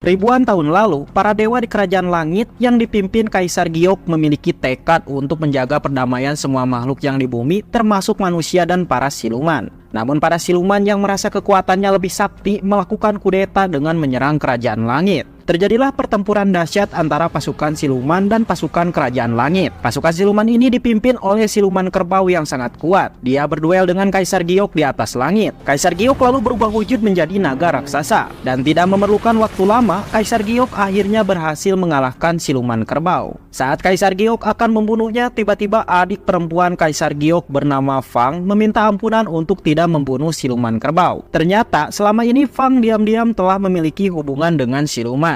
Ribuan tahun lalu, para dewa di kerajaan langit yang dipimpin Kaisar Giok memiliki tekad untuk menjaga perdamaian semua makhluk yang di bumi, termasuk manusia dan para siluman. Namun para siluman yang merasa kekuatannya lebih sakti melakukan kudeta dengan menyerang kerajaan langit. Terjadilah pertempuran dahsyat antara pasukan siluman dan pasukan kerajaan langit. Pasukan siluman ini dipimpin oleh siluman kerbau yang sangat kuat. Dia berduel dengan Kaisar Giok di atas langit. Kaisar Giok lalu berubah wujud menjadi naga raksasa. Dan tidak memerlukan waktu lama, Kaisar Giok akhirnya berhasil mengalahkan siluman kerbau. Saat Kaisar Giok akan membunuhnya, tiba-tiba adik perempuan Kaisar Giok bernama Fang meminta ampunan untuk tidak membunuh siluman kerbau. Ternyata selama ini Fang diam-diam telah memiliki hubungan dengan siluman.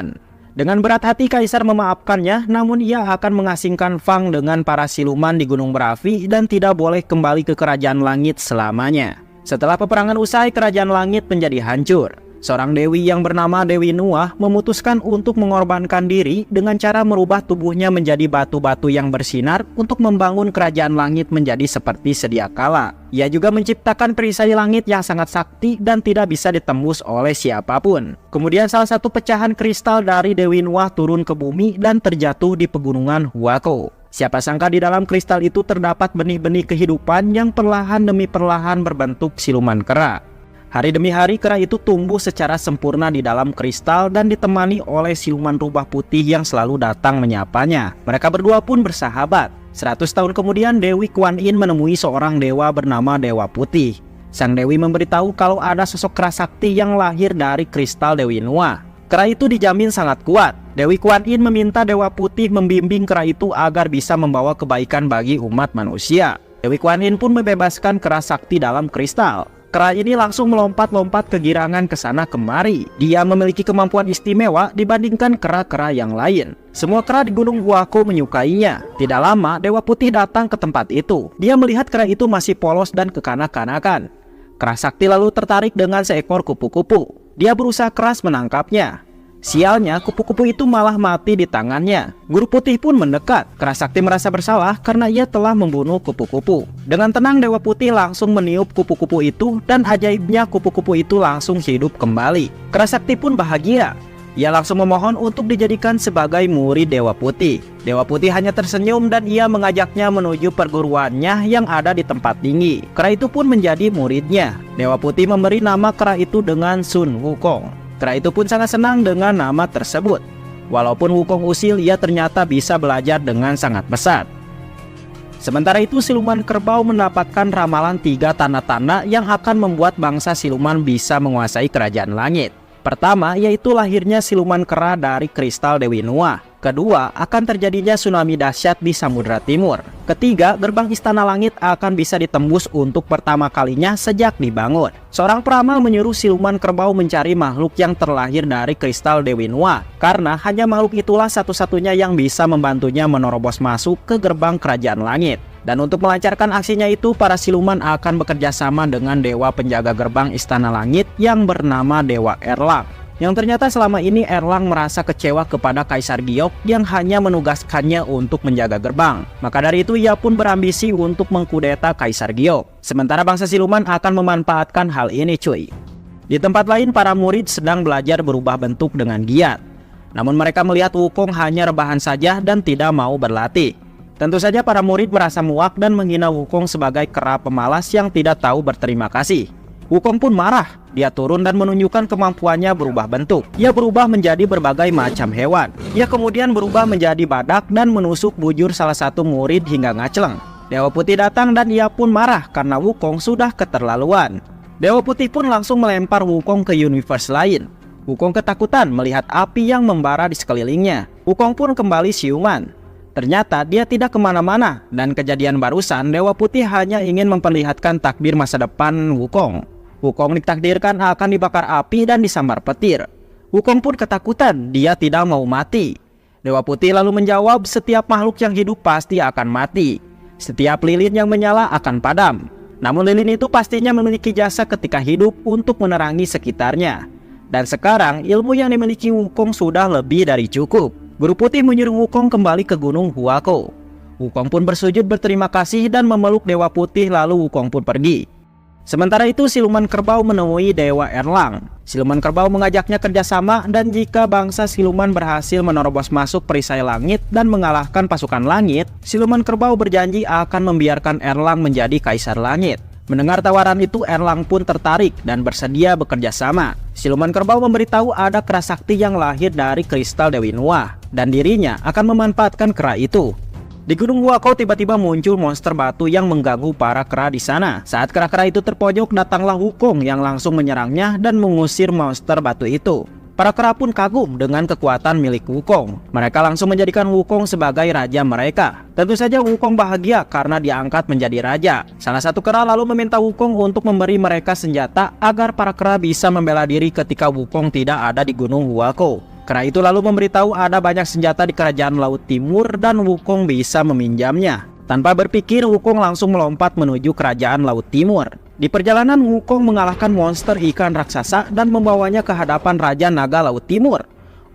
Dengan berat hati Kaisar memaafkannya, namun ia akan mengasingkan Fang dengan para siluman di Gunung Berapi dan tidak boleh kembali ke kerajaan langit selamanya. Setelah peperangan usai, kerajaan langit menjadi hancur. Seorang dewi yang bernama Dewi Nuah memutuskan untuk mengorbankan diri dengan cara merubah tubuhnya menjadi batu-batu yang bersinar untuk membangun kerajaan langit menjadi seperti sedia kala. Ia juga menciptakan perisai langit yang sangat sakti dan tidak bisa ditembus oleh siapapun. Kemudian salah satu pecahan kristal dari Dewi Nuah turun ke bumi dan terjatuh di pegunungan Huako. Siapa sangka di dalam kristal itu terdapat benih-benih kehidupan yang perlahan demi perlahan berbentuk siluman kera. Hari demi hari kera itu tumbuh secara sempurna di dalam kristal dan ditemani oleh siluman rubah putih yang selalu datang menyapanya. Mereka berdua pun bersahabat. 100 tahun kemudian Dewi Kuan Yin menemui seorang dewa bernama Dewa Putih. Sang dewi memberitahu kalau ada sosok kera sakti yang lahir dari kristal Dewi Nuah. Kera itu dijamin sangat kuat. Dewi Kuan Yin meminta Dewa Putih membimbing kera itu agar bisa membawa kebaikan bagi umat manusia. Dewi Kuan Yin pun membebaskan kera sakti dalam kristal. Kera ini langsung melompat-lompat kegirangan ke sana kemari. Dia memiliki kemampuan istimewa dibandingkan kera-kera yang lain. Semua kera di Gunung Huako menyukainya. Tidak lama, Dewa Putih datang ke tempat itu. Dia melihat kera itu masih polos dan kekanak-kanakan. Kera sakti lalu tertarik dengan seekor kupu-kupu. Dia berusaha keras menangkapnya. Sialnya, kupu-kupu itu malah mati di tangannya. Guru Putih pun mendekat. Kera sakti merasa bersalah karena ia telah membunuh kupu-kupu. Dengan tenang, Dewa Putih langsung meniup kupu-kupu itu dan ajaibnya kupu-kupu itu langsung hidup kembali. Kera sakti pun bahagia. Ia langsung memohon untuk dijadikan sebagai murid Dewa Putih. Dewa Putih hanya tersenyum dan ia mengajaknya menuju perguruannya yang ada di tempat tinggi. Kera itu pun menjadi muridnya. Dewa Putih memberi nama kera itu dengan Sun Wukong. Kera itu pun sangat senang dengan nama tersebut. Walaupun Wukong usil, ia ternyata bisa belajar dengan sangat pesat. Sementara itu siluman kerbau mendapatkan ramalan 3 tanda-tanda yang akan membuat bangsa siluman bisa menguasai kerajaan langit. Pertama, yaitu lahirnya siluman kera dari kristal Dewi Nuah. Kedua, akan terjadinya tsunami dahsyat di Samudra Timur. Ketiga, gerbang Istana Langit akan bisa ditembus untuk pertama kalinya sejak dibangun. Seorang peramal menyuruh siluman kerbau mencari makhluk yang terlahir dari kristal Dewi Nuah, karena hanya makhluk itulah satu-satunya yang bisa membantunya menerobos masuk ke gerbang kerajaan langit. Dan untuk melancarkan aksinya itu, para siluman akan bekerja sama dengan dewa penjaga gerbang Istana Langit yang bernama Dewa Erlang. Yang ternyata selama ini Erlang merasa kecewa kepada Kaisar Giok yang hanya menugaskannya untuk menjaga gerbang. Maka dari itu ia pun berambisi untuk mengkudeta Kaisar Giok. Sementara bangsa siluman akan memanfaatkan hal ini cuy. Di tempat lain para murid sedang belajar berubah bentuk dengan giat. Namun mereka melihat Wukong hanya rebahan saja dan tidak mau berlatih. Tentu saja para murid merasa muak dan menghina Wukong sebagai kera pemalas yang tidak tahu berterima kasih. Wukong pun marah. Dia turun dan menunjukkan kemampuannya berubah bentuk. Ia berubah menjadi berbagai macam hewan. Ia kemudian berubah menjadi badak dan menusuk bujur salah satu murid hingga ngacleng. Dewa Putih datang dan ia pun marah karena Wukong sudah keterlaluan. Dewa Putih pun langsung melempar Wukong ke universe lain. Wukong ketakutan melihat api yang membara di sekelilingnya. Wukong pun kembali siuman. Ternyata dia tidak kemana-mana, dan kejadian barusan Dewa Putih hanya ingin memperlihatkan takdir masa depan Wukong. Wukong ditakdirkan akan dibakar api dan disambar petir. Wukong pun ketakutan, dia tidak mau mati. Dewa Putih lalu menjawab, setiap makhluk yang hidup pasti akan mati. Setiap lilin yang menyala akan padam. Namun lilin itu pastinya memiliki jasa ketika hidup untuk menerangi sekitarnya. Dan sekarang ilmu yang dimiliki Wukong sudah lebih dari cukup. Guru Putih menyuruh Wukong kembali ke Gunung Huako. Wukong pun bersujud berterima kasih dan memeluk Dewa Putih, lalu Wukong pun pergi. Sementara itu siluman kerbau menemui Dewa Erlang. Siluman kerbau mengajaknya kerjasama dan jika bangsa siluman berhasil menerobos masuk perisai langit dan mengalahkan pasukan langit, siluman kerbau berjanji akan membiarkan Erlang menjadi kaisar langit. Mendengar tawaran itu, Erlang pun tertarik dan bersedia bekerja sama. Siluman kerbau memberitahu ada kera sakti yang lahir dari kristal Dewi Nuwa dan dirinya akan memanfaatkan kera itu. Di Gunung Huakou tiba-tiba muncul monster batu yang mengganggu para kera di sana. Saat kera-kera itu terpojok, datanglah Wukong yang langsung menyerangnya dan mengusir monster batu itu. Para kera pun kagum dengan kekuatan milik Wukong. Mereka langsung menjadikan Wukong sebagai raja mereka. Tentu saja Wukong bahagia karena diangkat menjadi raja. Salah satu kera lalu meminta Wukong untuk memberi mereka senjata agar para kera bisa membela diri ketika Wukong tidak ada di Gunung Huakou. Kera itu lalu memberitahu ada banyak senjata di kerajaan Laut Timur dan Wukong bisa meminjamnya. Tanpa berpikir, Wukong langsung melompat menuju kerajaan Laut Timur. Di perjalanan, Wukong mengalahkan monster ikan raksasa dan membawanya ke hadapan Raja Naga Laut Timur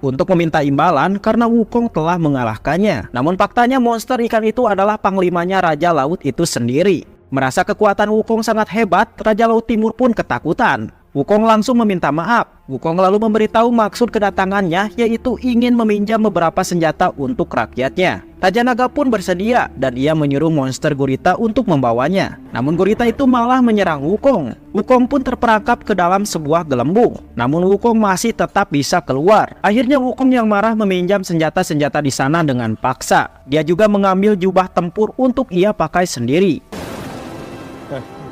untuk meminta imbalan karena Wukong telah mengalahkannya. Namun faktanya monster ikan itu adalah panglimanya Raja Laut itu sendiri. Merasa kekuatan Wukong sangat hebat, Raja Laut Timur pun ketakutan. Wukong langsung meminta maaf. Wukong lalu memberitahu maksud kedatangannya, yaitu ingin meminjam beberapa senjata untuk rakyatnya. Raja Naga pun bersedia dan ia menyuruh monster gurita untuk membawanya. Namun gurita itu malah menyerang Wukong. Wukong pun terperangkap ke dalam sebuah gelembung. Namun Wukong masih tetap bisa keluar. Akhirnya Wukong yang marah meminjam senjata-senjata di sana dengan paksa. Dia juga mengambil jubah tempur untuk ia pakai sendiri.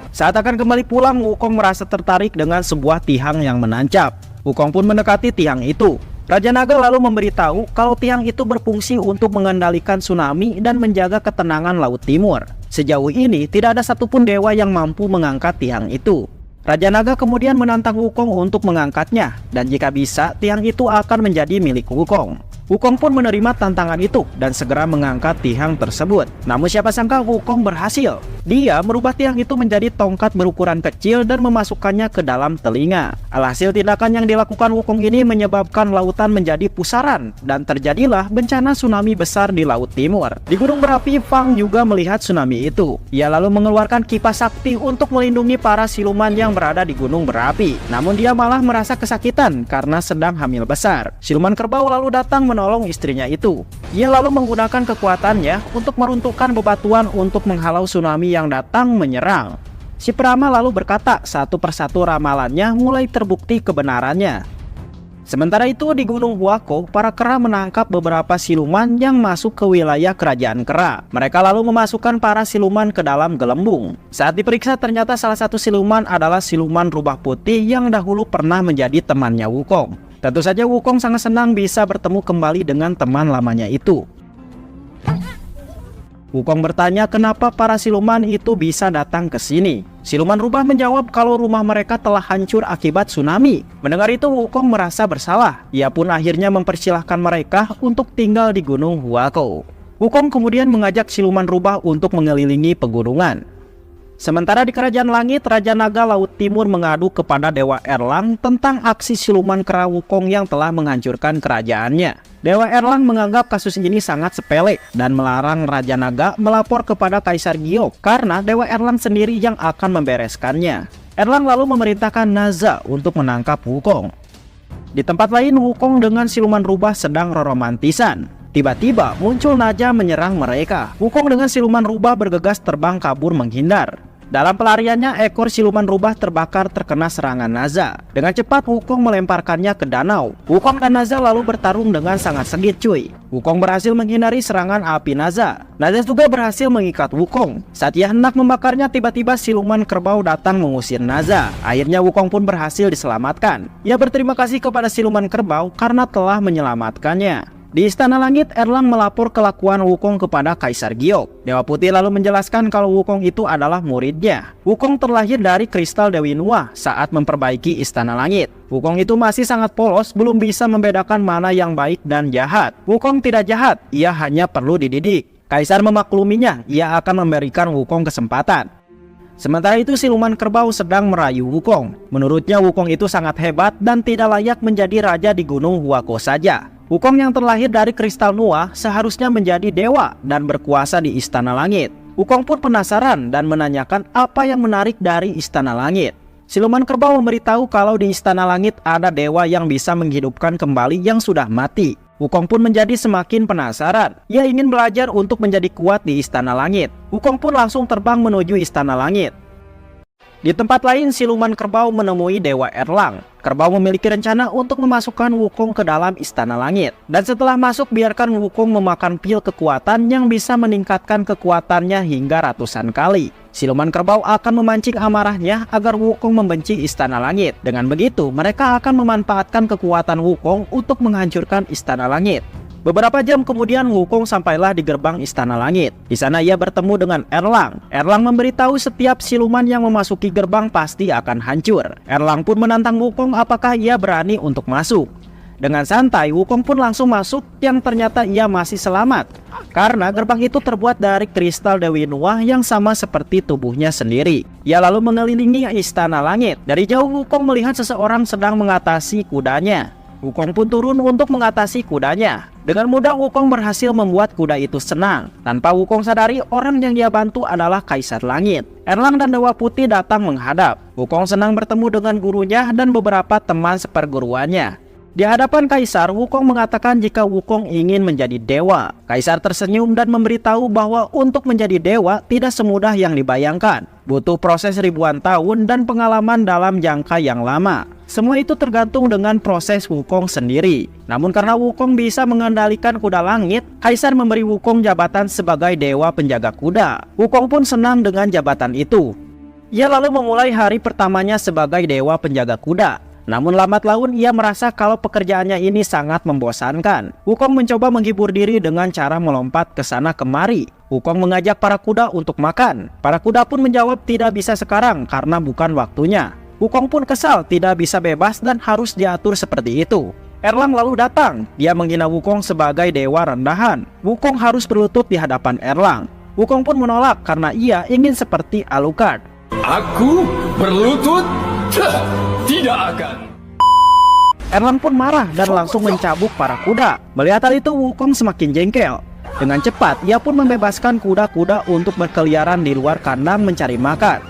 Saat akan kembali pulang, Wukong merasa tertarik dengan sebuah tiang yang menancap. Wukong pun mendekati tiang itu. Raja Naga lalu memberitahu kalau tiang itu berfungsi untuk mengendalikan tsunami dan menjaga ketenangan Laut Timur. Sejauh ini tidak ada satupun dewa yang mampu mengangkat tiang itu. Raja Naga kemudian menantang Wukong untuk mengangkatnya, dan jika bisa, tiang itu akan menjadi milik Wukong. Wukong pun menerima tantangan itu dan segera mengangkat tiang tersebut. Namun siapa sangka Wukong berhasil. Dia merubah tiang itu menjadi tongkat berukuran kecil dan memasukkannya ke dalam telinga. Alhasil tindakan yang dilakukan Wukong ini menyebabkan lautan menjadi pusaran dan terjadilah bencana tsunami besar di Laut Timur. Di gunung berapi, Fang juga melihat tsunami itu. Ia lalu mengeluarkan kipas sakti untuk melindungi para siluman yang berada di gunung berapi. Namun dia malah merasa kesakitan karena sedang hamil besar. Siluman kerbau lalu datang menolong istrinya itu. Ia lalu menggunakan kekuatannya untuk meruntuhkan bebatuan untuk menghalau tsunami yang datang menyerang. Si Brahma lalu berkata satu persatu ramalannya mulai terbukti kebenarannya. Sementara itu di Gunung Huakou, para kera menangkap beberapa siluman yang masuk ke wilayah kerajaan kera. Mereka lalu memasukkan para siluman ke dalam gelembung. Saat diperiksa ternyata salah satu siluman adalah siluman rubah putih yang dahulu pernah menjadi temannya Wukong. Tentu saja Wukong sangat senang bisa bertemu kembali dengan teman lamanya itu. Wukong bertanya kenapa para siluman itu bisa datang ke sini. Siluman rubah menjawab kalau rumah mereka telah hancur akibat tsunami. Mendengar itu Wukong merasa bersalah. Ia pun akhirnya mempersilahkan mereka untuk tinggal di Gunung Huakou. Wukong kemudian mengajak siluman rubah untuk mengelilingi pegunungan. Sementara di Kerajaan Langit, Raja Naga Laut Timur mengadu kepada Dewa Erlang tentang aksi siluman kera Wukong yang telah menghancurkan kerajaannya. Dewa Erlang menganggap kasus ini sangat sepele dan melarang Raja Naga melapor kepada Kaisar Giok karena Dewa Erlang sendiri yang akan membereskannya. Erlang lalu memerintahkan Naza untuk menangkap Wukong. Di tempat lain, Wukong dengan siluman rubah sedang romantisan. Tiba-tiba muncul naga menyerang mereka. Wukong dengan siluman rubah bergegas terbang kabur menghindar. Dalam pelariannya, ekor siluman rubah terbakar terkena serangan Naza. Dengan cepat Wukong melemparkannya ke danau. Wukong dan Naza lalu bertarung dengan sangat sengit cuy. Wukong berhasil menghindari serangan api Naza. Naza juga berhasil mengikat Wukong. Saat ia hendak membakarnya, tiba-tiba siluman kerbau datang mengusir Naza. Akhirnya Wukong pun berhasil diselamatkan. Ia berterima kasih kepada siluman kerbau karena telah menyelamatkannya. Di Istana Langit, Erlang melapor kelakuan Wukong kepada Kaisar Giok. Dewa Putih lalu menjelaskan kalau Wukong itu adalah muridnya. Wukong terlahir dari kristal Dewi Nuwa saat memperbaiki Istana Langit. Wukong itu masih sangat polos, belum bisa membedakan mana yang baik dan jahat. Wukong tidak jahat, ia hanya perlu dididik. Kaisar memakluminya, ia akan memberikan Wukong kesempatan. Sementara itu siluman kerbau sedang merayu Wukong. Menurutnya Wukong itu sangat hebat dan tidak layak menjadi raja di Gunung Huakou saja. Wukong yang terlahir dari kristal Nuwa seharusnya menjadi dewa dan berkuasa di Istana Langit. Wukong pun penasaran dan menanyakan apa yang menarik dari Istana Langit. Siluman kerbau memberitahu kalau di Istana Langit ada dewa yang bisa menghidupkan kembali yang sudah mati. Wukong pun menjadi semakin penasaran. Ia ingin belajar untuk menjadi kuat di Istana Langit. Wukong pun langsung terbang menuju Istana Langit. Di tempat lain, siluman kerbau menemui Dewa Erlang. Kerbau memiliki rencana untuk memasukkan Wukong ke dalam Istana Langit. Dan setelah masuk, biarkan Wukong memakan pil kekuatan yang bisa meningkatkan kekuatannya hingga ratusan kali. Siluman kerbau akan memancing amarahnya agar Wukong membenci Istana Langit. Dengan begitu, mereka akan memanfaatkan kekuatan Wukong untuk menghancurkan Istana Langit. Beberapa jam kemudian Wukong sampailah di gerbang Istana Langit. Di sana ia bertemu dengan Erlang. Erlang memberitahu setiap siluman yang memasuki gerbang pasti akan hancur. Erlang pun menantang Wukong apakah ia berani untuk masuk. Dengan santai Wukong pun langsung masuk yang ternyata ia masih selamat. Karena gerbang itu terbuat dari kristal Dewi Nuwa yang sama seperti tubuhnya sendiri. Ia lalu mengelilingi Istana Langit. Dari jauh Wukong melihat seseorang sedang mengatasi kudanya. Wukong pun turun untuk mengatasi kudanya. Dengan mudah Wukong berhasil membuat kuda itu senang. Tanpa Wukong sadari, orang yang dia bantu adalah Kaisar Langit. Erlang dan Dewa Putih datang menghadap. Wukong senang bertemu dengan gurunya dan beberapa teman seperguruannya. Di hadapan Kaisar, Wukong mengatakan jika Wukong ingin menjadi dewa. Kaisar tersenyum dan memberitahu bahwa untuk menjadi dewa tidak semudah yang dibayangkan. Butuh proses ribuan tahun dan pengalaman dalam jangka yang lama. Semua itu tergantung dengan proses Wukong sendiri. Namun karena Wukong bisa mengendalikan kuda langit, Kaisar memberi Wukong jabatan sebagai dewa penjaga kuda. Wukong pun senang dengan jabatan itu. Ia lalu memulai hari pertamanya sebagai dewa penjaga kuda. Namun lambat laun ia merasa kalau pekerjaannya ini sangat membosankan. Wukong mencoba menghibur diri dengan cara melompat ke sana kemari. Wukong mengajak para kuda untuk makan. Para kuda pun menjawab tidak bisa sekarang karena bukan waktunya. Wukong pun kesal tidak bisa bebas dan harus diatur seperti itu. Erlang lalu datang. Dia menghina Wukong sebagai dewa rendahan. Wukong harus berlutut di hadapan Erlang. Wukong pun menolak karena ia ingin seperti Alucard. Aku berlutut? Tidak akan. Erlang pun marah dan langsung mencabuk para kuda. Melihat hal itu Wukong semakin jengkel. Dengan cepat ia pun membebaskan kuda-kuda untuk berkeliaran di luar kandang mencari makan.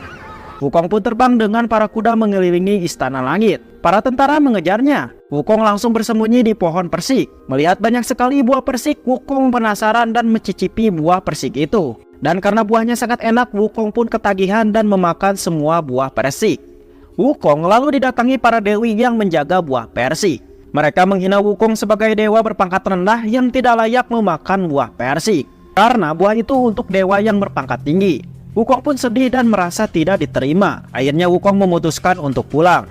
Wukong pun terbang dengan para kuda mengelilingi Istana Langit. Para tentara mengejarnya. Wukong langsung bersembunyi di pohon persik. Melihat banyak sekali buah persik, Wukong penasaran dan mencicipi buah persik itu. Dan karena buahnya sangat enak, Wukong pun ketagihan dan memakan semua buah persik. Wukong lalu didatangi para dewi yang menjaga buah persik. Mereka menghina Wukong sebagai dewa berpangkat rendah yang tidak layak memakan buah persik. Karena buah itu untuk dewa yang berpangkat tinggi. Wukong pun sedih dan merasa tidak diterima. Akhirnya Wukong memutuskan untuk pulang.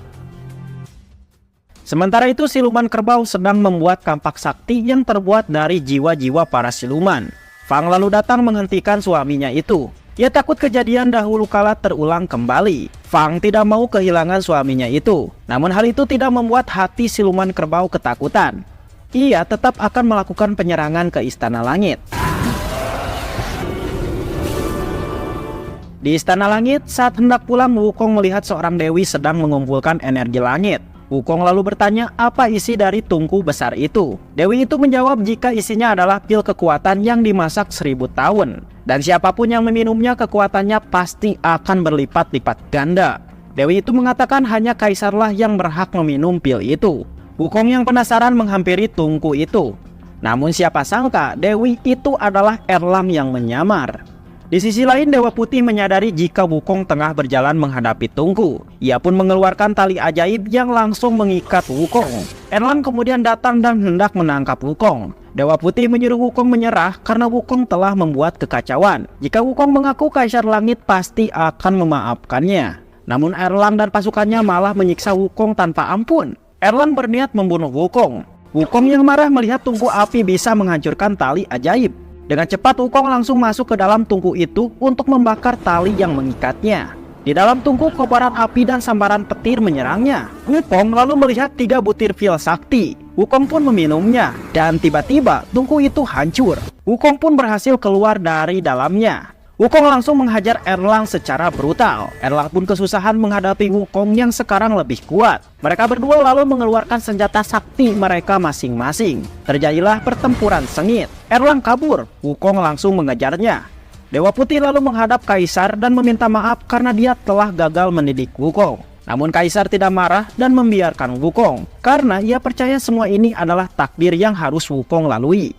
Sementara itu siluman kerbau sedang membuat kampak sakti yang terbuat dari jiwa-jiwa para siluman. Fang lalu datang menghentikan suaminya itu. Ia takut kejadian dahulu kala terulang kembali. Fang tidak mau kehilangan suaminya itu. Namun hal itu tidak membuat hati siluman kerbau ketakutan. Ia tetap akan melakukan penyerangan ke Istana Langit. Di Istana Langit, saat hendak pulang, Wukong melihat seorang dewi sedang mengumpulkan energi langit. Wukong lalu bertanya apa isi dari tungku besar itu. Dewi itu menjawab jika isinya adalah pil kekuatan yang dimasak 1000 tahun. Dan siapapun yang meminumnya kekuatannya pasti akan berlipat-lipat ganda. Dewi itu mengatakan hanya Kaisarlah yang berhak meminum pil itu. Wukong yang penasaran menghampiri tungku itu. Namun siapa sangka Dewi itu adalah Erlang yang menyamar. Di sisi lain Dewa Putih menyadari jika Wukong tengah berjalan menghadapi tungku. Ia pun mengeluarkan tali ajaib yang langsung mengikat Wukong. Erlang kemudian datang dan hendak menangkap Wukong. Dewa Putih menyuruh Wukong menyerah karena Wukong telah membuat kekacauan. Jika Wukong mengaku Kaisar Langit pasti akan memaafkannya. Namun Erlang dan pasukannya malah menyiksa Wukong tanpa ampun. Erlang berniat membunuh Wukong. Wukong yang marah melihat tungku api bisa menghancurkan tali ajaib. Dengan cepat Wukong langsung masuk ke dalam tungku itu untuk membakar tali yang mengikatnya. Di dalam tungku kobaran api dan sambaran petir menyerangnya. Wukong lalu melihat 3 butir pil sakti. Wukong pun meminumnya dan tiba-tiba tungku itu hancur. Wukong pun berhasil keluar dari dalamnya. Wukong langsung menghajar Erlang secara brutal. Erlang pun kesusahan menghadapi Wukong yang sekarang lebih kuat. Mereka berdua lalu mengeluarkan senjata sakti mereka masing-masing. Terjadilah pertempuran sengit. Erlang kabur. Wukong langsung mengejarnya. Dewa Putih lalu menghadap Kaisar dan meminta maaf karena dia telah gagal mendidik Wukong. Namun Kaisar tidak marah dan membiarkan Wukong, karena ia percaya semua ini adalah takdir yang harus Wukong lalui.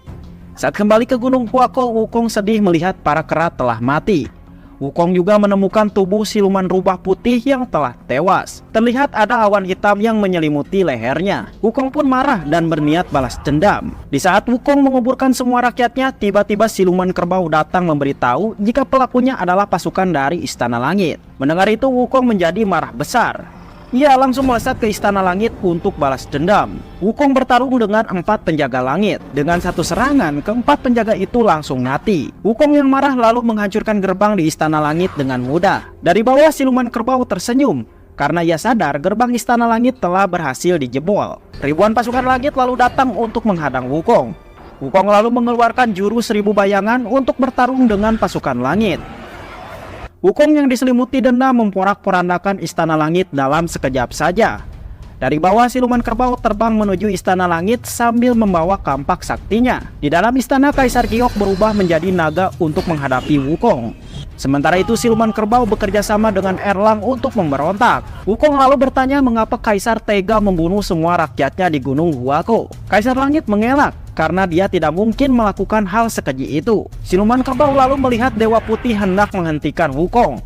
Saat kembali ke Gunung Huako, Wukong sedih melihat para kera telah mati. Wukong juga menemukan tubuh siluman rubah putih yang telah tewas. Terlihat ada awan hitam yang menyelimuti lehernya. Wukong pun marah dan berniat balas dendam. Di saat Wukong menguburkan semua rakyatnya, tiba-tiba siluman kerbau datang memberitahu jika pelakunya adalah pasukan dari Istana Langit. Mendengar itu, Wukong menjadi marah besar. Ia langsung melesat ke Istana Langit untuk balas dendam. Wukong bertarung dengan 4 penjaga langit. Dengan satu serangan, keempat penjaga itu langsung mati. Wukong yang marah lalu menghancurkan gerbang di Istana Langit dengan mudah. Dari bawah, siluman kerbau tersenyum karena ia sadar gerbang Istana Langit telah berhasil dijebol. Ribuan pasukan langit lalu datang untuk menghadang Wukong. Wukong lalu mengeluarkan jurus 1000 bayangan untuk bertarung dengan pasukan langit. Wukong yang diselimuti dendam memporak-porandakan Istana Langit dalam sekejap saja. Dari bawah, siluman kerbau terbang menuju Istana Langit sambil membawa kampak saktinya. Di dalam istana, Kaisar Giok berubah menjadi naga untuk menghadapi Wukong. Sementara itu, siluman kerbau bekerja sama dengan Erlang untuk memberontak. Wukong lalu bertanya mengapa Kaisar tega membunuh semua rakyatnya di Gunung Huako. Kaisar Langit mengelak karena dia tidak mungkin melakukan hal sekeji itu. Siluman kerbau lalu melihat Dewa Putih hendak menghentikan Wukong.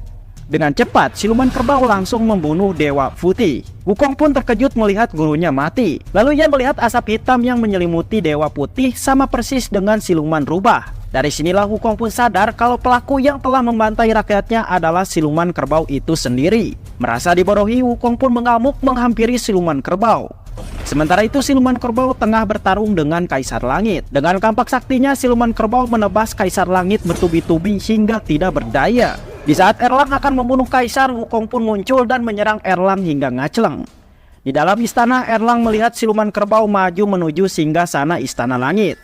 Dengan cepat, siluman kerbau langsung membunuh Dewa Putih. Wukong pun terkejut melihat gurunya mati. Lalu ia melihat asap hitam yang menyelimuti Dewa Putih sama persis dengan siluman rubah. Dari sinilah Wukong pun sadar kalau pelaku yang telah membantai rakyatnya adalah siluman kerbau itu sendiri. Merasa dibodohi, Wukong pun mengamuk menghampiri siluman kerbau. Sementara itu, siluman kerbau tengah bertarung dengan Kaisar Langit. Dengan kampak saktinya, siluman kerbau menebas Kaisar Langit bertubi-tubi hingga tidak berdaya. Di saat Erlang akan membunuh Kaisar, Wukong pun muncul dan menyerang Erlang hingga ngacleng. Di dalam istana, Erlang melihat siluman kerbau maju menuju singgasana Istana Langit.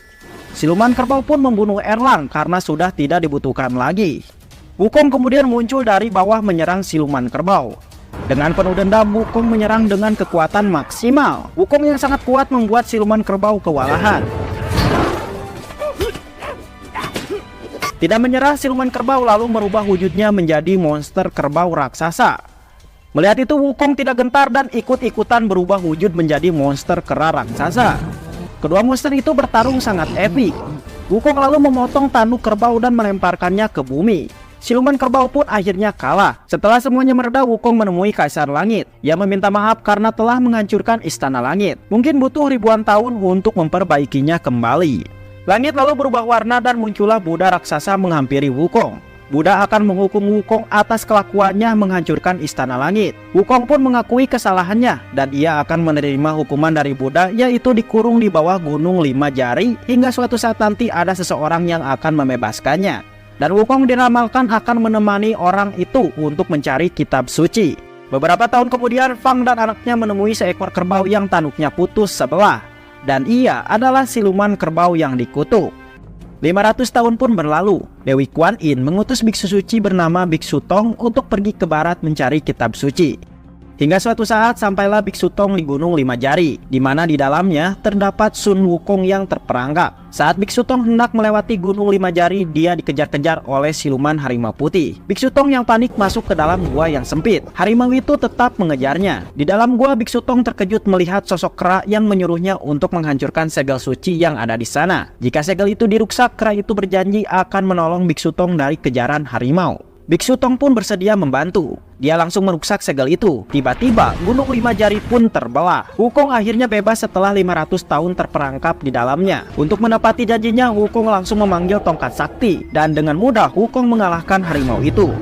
Siluman kerbau pun membunuh Erlang karena sudah tidak dibutuhkan lagi. Wukong kemudian muncul dari bawah menyerang siluman kerbau. Dengan penuh dendam, Wukong menyerang dengan kekuatan maksimal. Wukong yang sangat kuat membuat siluman kerbau kewalahan. Tidak menyerah, siluman kerbau lalu merubah wujudnya menjadi monster kerbau raksasa. Melihat itu, Wukong tidak gentar dan ikut-ikutan berubah wujud menjadi monster kera raksasa. Kedua monster itu bertarung sangat epik. Wukong lalu memotong tanduk kerbau dan melemparkannya ke bumi. Siluman kerbau pun akhirnya kalah. Setelah semuanya mereda, Wukong menemui Kaisar Langit. Ia meminta maaf karena telah menghancurkan Istana Langit. Mungkin butuh ribuan tahun untuk memperbaikinya kembali. Langit lalu berubah warna dan muncullah Buddha raksasa menghampiri Wukong. Buddha akan menghukum Wukong atas kelakuannya menghancurkan Istana Langit. Wukong pun mengakui kesalahannya dan ia akan menerima hukuman dari Buddha, yaitu dikurung di bawah Gunung 5 Jari hingga suatu saat nanti ada seseorang yang akan membebaskannya. Dan Wukong diramalkan akan menemani orang itu untuk mencari kitab suci. Beberapa tahun kemudian, Fang dan anaknya menemui seekor kerbau yang tanduknya putus sebelah. Dan ia adalah siluman kerbau yang dikutuk. 500 tahun pun berlalu. Dewi Kuan Yin mengutus biksu suci bernama Biksu Tong untuk pergi ke barat mencari kitab suci. Hingga suatu saat sampailah Biksu Tong di Gunung 5 Jari, di mana di dalamnya terdapat Sun Wukong yang terperangkap. Saat Biksu Tong hendak melewati Gunung 5 Jari, dia dikejar-kejar oleh siluman harimau putih. Biksu Tong yang panik masuk ke dalam gua yang sempit. Harimau itu tetap mengejarnya. Di dalam gua, Biksu Tong terkejut melihat sosok kera yang menyuruhnya untuk menghancurkan segel suci yang ada di sana. Jika segel itu diruksak, kera itu berjanji akan menolong Biksu Tong dari kejaran harimau. Biksu Tong pun bersedia membantu. Dia langsung meruksak segel itu. Tiba-tiba Gunung 5 Jari pun terbelah. Wukong akhirnya bebas setelah 500 tahun terperangkap di dalamnya. Untuk menepati janjinya, Wukong langsung memanggil tongkat sakti. Dan dengan mudah Wukong mengalahkan harimau itu.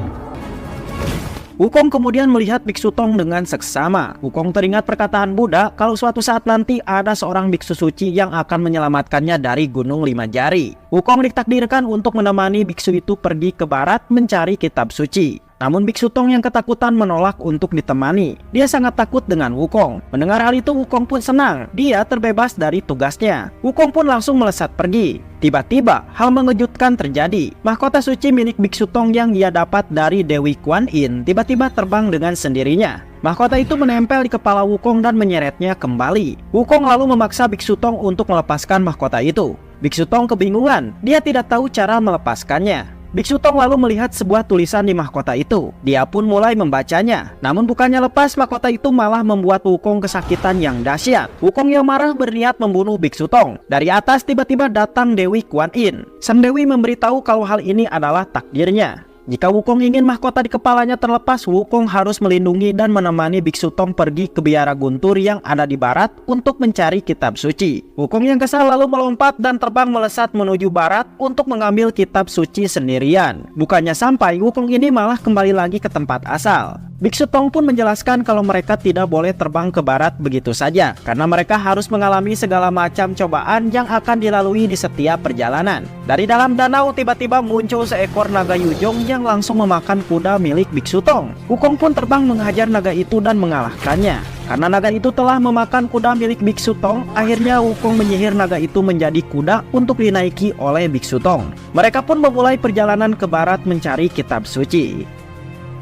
Wukong kemudian melihat Biksu Tong dengan seksama. Wukong teringat perkataan Buddha kalau suatu saat nanti ada seorang biksu suci yang akan menyelamatkannya dari Gunung 5 Jari. Wukong ditakdirkan untuk menemani biksu itu pergi ke barat mencari kitab suci. Namun Biksu Tong yang ketakutan menolak untuk ditemani. Dia sangat takut dengan Wukong. Mendengar hal itu, Wukong pun senang. Dia terbebas dari tugasnya. Wukong pun langsung melesat pergi. Tiba-tiba, hal mengejutkan terjadi. Mahkota suci milik Biksu Tong yang ia dapat dari Dewi Kuan Yin tiba-tiba terbang dengan sendirinya. Mahkota itu menempel di kepala Wukong dan menyeretnya kembali. Wukong lalu memaksa Biksu Tong untuk melepaskan mahkota itu. Biksu Tong kebingungan. Dia tidak tahu cara melepaskannya. Biksu Tong lalu melihat sebuah tulisan di mahkota itu. Dia pun mulai membacanya. Namun bukannya lepas, mahkota itu malah membuat Wukong kesakitan yang dahsyat. Wukong yang marah berniat membunuh Biksu Tong. Dari atas tiba-tiba datang Dewi Kuan Yin. Sang Dewi memberitahu kalau hal ini adalah takdirnya. Jika Wukong ingin mahkota di kepalanya terlepas, Wukong harus melindungi dan menemani Biksu Tong pergi ke biara guntur yang ada di barat untuk mencari kitab suci. Wukong yang kesal lalu melompat dan terbang melesat menuju barat untuk mengambil kitab suci sendirian. Bukannya sampai, Wukong ini malah kembali lagi ke tempat asal. Biksu Tong pun menjelaskan kalau mereka tidak boleh terbang ke barat begitu saja, karena mereka harus mengalami segala macam cobaan yang akan dilalui di setiap perjalanan. Dari dalam danau tiba-tiba muncul seekor naga Yujong yang langsung memakan kuda milik Biksu Tong. Wukong pun terbang menghajar naga itu dan mengalahkannya. Karena naga itu telah memakan kuda milik Biksu Tong, akhirnya Wukong menyihir naga itu menjadi kuda untuk dinaiki oleh Biksu Tong. Mereka pun memulai perjalanan ke barat mencari kitab suci.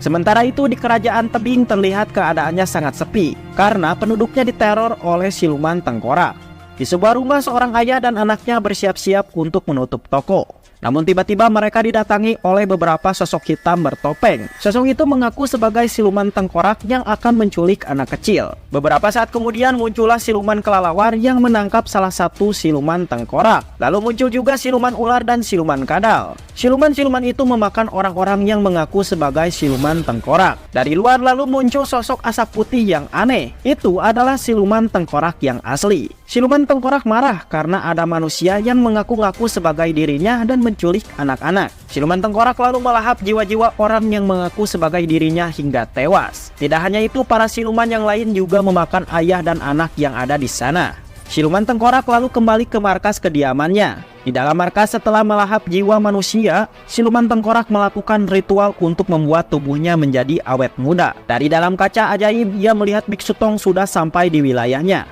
Sementara itu di kerajaan tebing terlihat keadaannya sangat sepi karena penduduknya diteror oleh siluman tengkorak. Di sebuah rumah seorang ayah dan anaknya bersiap-siap untuk menutup toko. Namun tiba-tiba mereka didatangi oleh beberapa sosok hitam bertopeng. Sosok itu mengaku sebagai siluman tengkorak yang akan menculik anak kecil. Beberapa saat kemudian muncullah siluman kelelawar yang menangkap salah satu siluman tengkorak. Lalu muncul juga siluman ular dan siluman kadal. Siluman-siluman itu memakan orang-orang yang mengaku sebagai siluman tengkorak. Dari luar lalu muncul sosok asap putih yang aneh. Itu adalah siluman tengkorak yang asli. Siluman tengkorak marah karena ada manusia yang mengaku-ngaku sebagai dirinya dan menculik anak-anak. Siluman tengkorak lalu melahap jiwa-jiwa orang yang mengaku sebagai dirinya hingga tewas. Tidak hanya itu, para siluman yang lain juga memakan ayah dan anak yang ada di sana. Siluman tengkorak lalu kembali ke markas kediamannya. Di dalam markas setelah melahap jiwa manusia, siluman tengkorak melakukan ritual untuk membuat tubuhnya menjadi awet muda. Dari dalam kaca ajaib, ia melihat Biksu Tong sudah sampai di wilayahnya.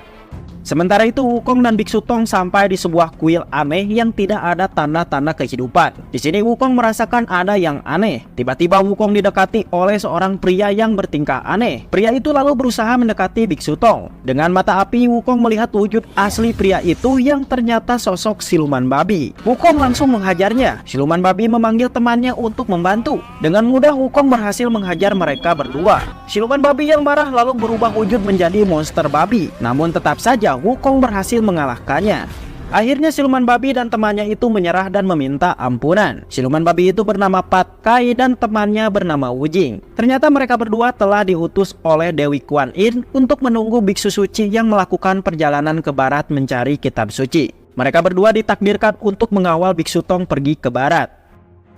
Sementara itu Wukong dan Biksu Tong sampai di sebuah kuil aneh yang tidak ada tanda-tanda kehidupan. Di sini Wukong merasakan ada yang aneh. Tiba-tiba Wukong didekati oleh seorang pria yang bertingkah aneh. Pria itu lalu berusaha mendekati Biksu Tong. Dengan mata api Wukong melihat wujud asli pria itu yang ternyata sosok siluman babi. Wukong langsung menghajarnya. Siluman babi memanggil temannya untuk membantu. Dengan mudah Wukong berhasil menghajar mereka berdua. Siluman babi yang marah lalu berubah wujud menjadi monster babi. Namun tetap saja Wukong berhasil mengalahkannya. Akhirnya siluman babi dan temannya itu menyerah dan meminta ampunan. Siluman babi itu bernama Pat Kai dan temannya bernama Wujing. Ternyata mereka berdua telah diutus oleh Dewi Kuan Yin untuk menunggu biksu suci yang melakukan perjalanan ke barat mencari kitab suci. Mereka berdua ditakdirkan untuk mengawal Biksu Tong pergi ke barat.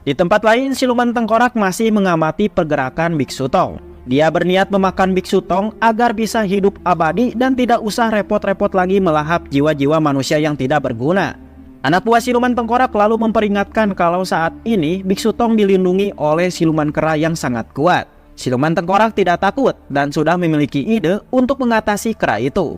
Di tempat lain, siluman tengkorak masih mengamati pergerakan Biksu Tong. Dia berniat memakan Biksu Tong agar bisa hidup abadi dan tidak usah repot-repot lagi melahap jiwa-jiwa manusia yang tidak berguna. Anak buah siluman tengkorak lalu memperingatkan kalau saat ini Biksu Tong dilindungi oleh siluman kera yang sangat kuat. Siluman tengkorak tidak takut dan sudah memiliki ide untuk mengatasi kera itu.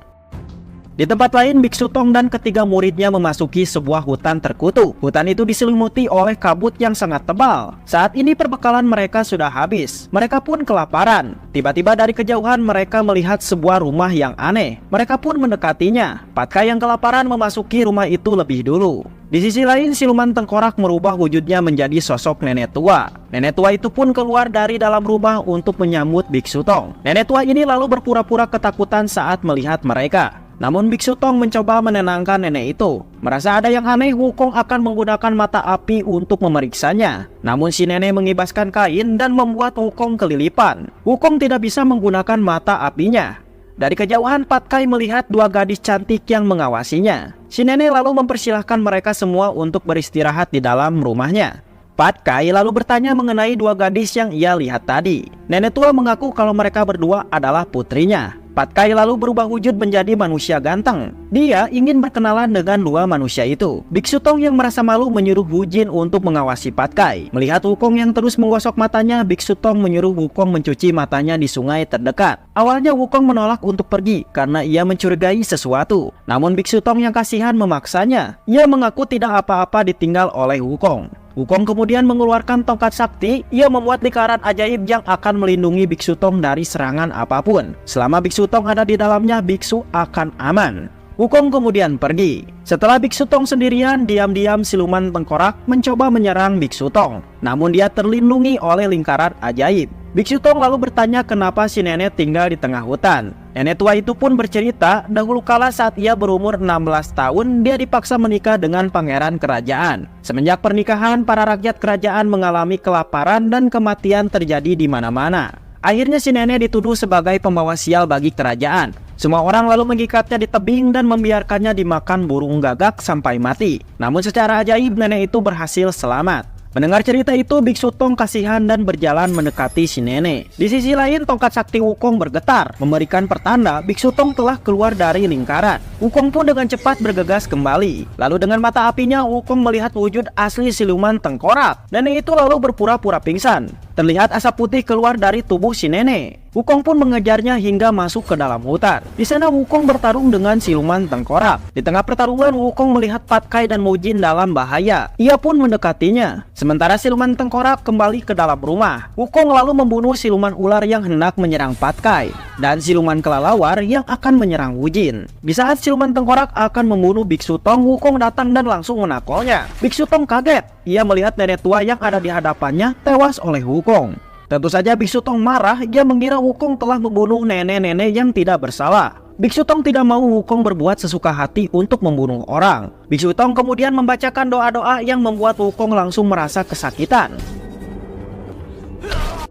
Di tempat lain, Biksu Tong dan ketiga muridnya memasuki sebuah hutan terkutuk. Hutan itu diselimuti oleh kabut yang sangat tebal. Saat ini perbekalan mereka sudah habis. Mereka pun kelaparan. Tiba-tiba dari kejauhan mereka melihat sebuah rumah yang aneh. Mereka pun mendekatinya. Pat Kai yang kelaparan memasuki rumah itu lebih dulu. Di sisi lain, siluman tengkorak merubah wujudnya menjadi sosok nenek tua. Nenek tua itu pun keluar dari dalam rumah untuk menyambut Biksu Tong. Nenek tua ini lalu berpura-pura ketakutan saat melihat mereka. Namun Biksu Tong mencoba menenangkan nenek itu. Merasa ada yang aneh, Wukong akan menggunakan mata api untuk memeriksanya. Namun si nenek mengibaskan kain dan membuat Wukong kelilipan. Wukong tidak bisa menggunakan mata apinya. Dari kejauhan Pat Kai melihat dua gadis cantik yang mengawasinya. Si nenek lalu mempersilahkan mereka semua untuk beristirahat di dalam rumahnya. Pat Kai lalu bertanya mengenai dua gadis yang ia lihat tadi. Nenek tua mengaku kalau mereka berdua adalah putrinya. Pat Kai lalu berubah wujud menjadi manusia ganteng. Dia ingin berkenalan dengan dua manusia itu. Biksu Tong yang merasa malu menyuruh Wujin untuk mengawasi Pat Kai. Melihat Wukong yang terus menggosok matanya, Biksu Tong menyuruh Wukong mencuci matanya di sungai terdekat. Awalnya Wukong menolak untuk pergi karena ia mencurigai sesuatu. Namun Biksu Tong yang kasihan memaksanya. Ia mengaku tidak apa-apa ditinggal oleh Wukong. Wukong kemudian mengeluarkan tongkat sakti. Ia membuat lingkaran ajaib yang akan melindungi Biksu Tong dari serangan apapun. Selama Biksu Tong ada di dalamnya, biksu akan aman. Wukong kemudian pergi. Setelah Biksu Tong sendirian, diam-diam siluman tengkorak mencoba menyerang Biksu Tong. Namun dia terlindungi oleh lingkaran ajaib. Biksu Tong lalu bertanya kenapa si nenek tinggal di tengah hutan. Nenek tua itu pun bercerita, dahulu kala saat ia berumur 16 tahun, dia dipaksa menikah dengan pangeran kerajaan. Semenjak pernikahan, para rakyat kerajaan mengalami kelaparan dan kematian terjadi di mana-mana. Akhirnya si nenek dituduh sebagai pembawa sial bagi kerajaan. Semua orang lalu mengikatnya di tebing dan membiarkannya dimakan burung gagak sampai mati. Namun secara ajaib nenek itu berhasil selamat. Mendengar cerita itu, Biksu Tong kasihan dan berjalan mendekati si nenek. Di sisi lain, tongkat sakti Wukong bergetar, memberikan pertanda Biksu Tong telah keluar dari lingkaran. Wukong pun dengan cepat bergegas kembali. Lalu dengan mata apinya, Wukong melihat wujud asli siluman tengkorak. Nenek itu lalu berpura-pura pingsan. Terlihat asap putih keluar dari tubuh si nenek. Wukong pun mengejarnya hingga masuk ke dalam hutan. Di sana Wukong bertarung dengan siluman tengkorak. Di tengah pertarungan, Wukong melihat Patkai dan Mujin dalam bahaya. Ia pun mendekatinya. Sementara siluman tengkorak kembali ke dalam rumah. Wukong lalu membunuh siluman ular yang hendak menyerang Patkai dan siluman kelelawar yang akan menyerang Wujin. Di saat siluman tengkorak akan membunuh Biksu Tong, Wukong datang dan langsung menaklnya. Biksu Tong kaget. Ia melihat nenek tua yang ada di hadapannya tewas oleh Wukong. Tentu saja Biksu Tong marah, ia mengira Wukong telah membunuh nenek-nenek yang tidak bersalah. Biksu Tong tidak mau Wukong berbuat sesuka hati untuk membunuh orang. Biksu Tong kemudian membacakan doa-doa yang membuat Wukong langsung merasa kesakitan.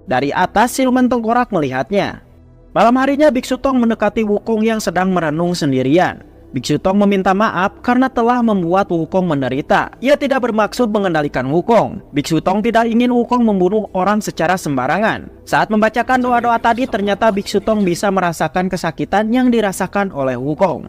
Dari atas, siluman tengkorak melihatnya. Malam harinya Biksu Tong mendekati Wukong yang sedang merenung sendirian. Biksu Tong meminta maaf karena telah membuat Wukong menderita. Ia tidak bermaksud mengendalikan Wukong. Biksu Tong tidak ingin Wukong membunuh orang secara sembarangan. Saat membacakan doa-doa tadi, ternyata Biksu Tong bisa merasakan kesakitan yang dirasakan oleh Wukong.